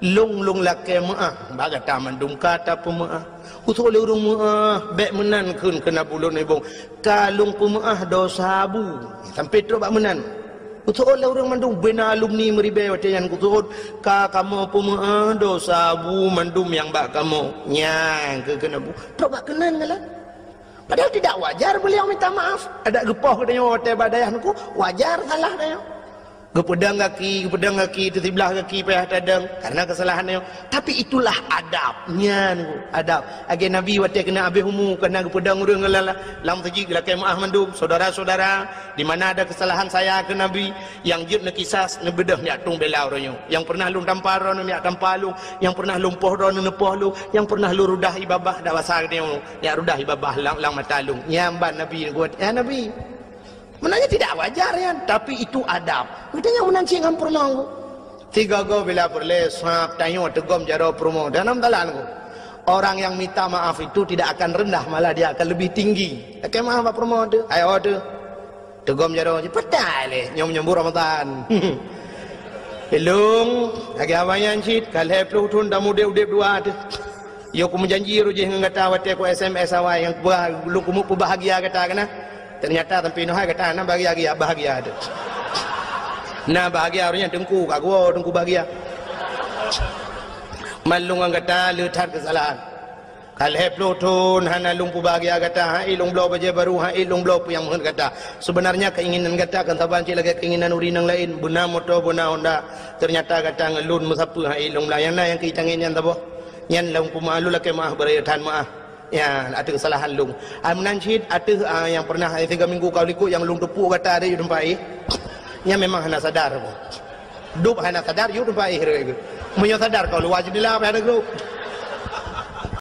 Lung lake maah baga taman dum kata pemaah. Utul le urung maah bek menan kun kena bulun ibung. Kalung pemaah dosa bu. Sampai tu bak menan. Utul le urung mandum bena alumni meribe watayan kutul ka kamu pemaah dosa bu mandum yang bak kamu. Nyang ke kena bu. Tu bak kenan ngalah. Padahal tidak wajar beliau minta maaf. Ada gepoh katanya hotel badayah nuku wajar salah dia. Gepedang kaki itu sebelah kaki payah tadang karena kesalahannya. Tapi itulah adabnya nuku. Adab. Agi Nabi wate kena habis humu kena gepedang urang ngalala lam saji lakai maaf mandum saudara-saudara di mana ada kesalahan saya ke Nabi yang jut ne kisas ne bedah nyak tung belau ronyo. Yang pernah lung tampar ron nyak tampar lu, yang pernah lumpuh ron ne poh lu, yang pernah lu rudah ibabah dak basar dia nyak rudah ibabah lang matalung. Nyamban Nabi kuat. Ya Nabi. Menanya tidak wajar ya, tapi itu adab. Katanya menanci ngam permau. Tiga go bila perle sap tayo tegom jaro permau dalam dalan ko. Orang yang minta maaf itu tidak akan rendah, malah dia akan lebih tinggi. Kayak maaf permau tu. Ayo tu. Tegom jaro petai le nyom Ramadan. Belum lagi awayan cit kalau pelu tun damu udep dua tu. Yo ku menjanji rujih ngata wate ku SMS awai yang lu ku bahagia kata kana. Ternyata tempi noh kata nah bahagia bahagia ada. Nah bahagia orangnya dengku kak gua dengku bahagia. Malung ang kata letar kesalahan. Kalau pelotun hana lumpu bahagia kata ilung blau baja baru ilung blau yang mohon kata sebenarnya keinginan kata kan taban cila keinginan urin yang lain buna moto buna honda ternyata kata ngelun musapu ilung layana yang kita ingin tabo nyan lumpu malu laki maah berayatan maah ya ada kesalahan lung menanjid ada yang pernah 3 minggu kau liku yang lung tepu kata ada yu dempai nya memang hana sadar dup hana sadar yu dempai menyo sadar kalau wajib dilap ada grup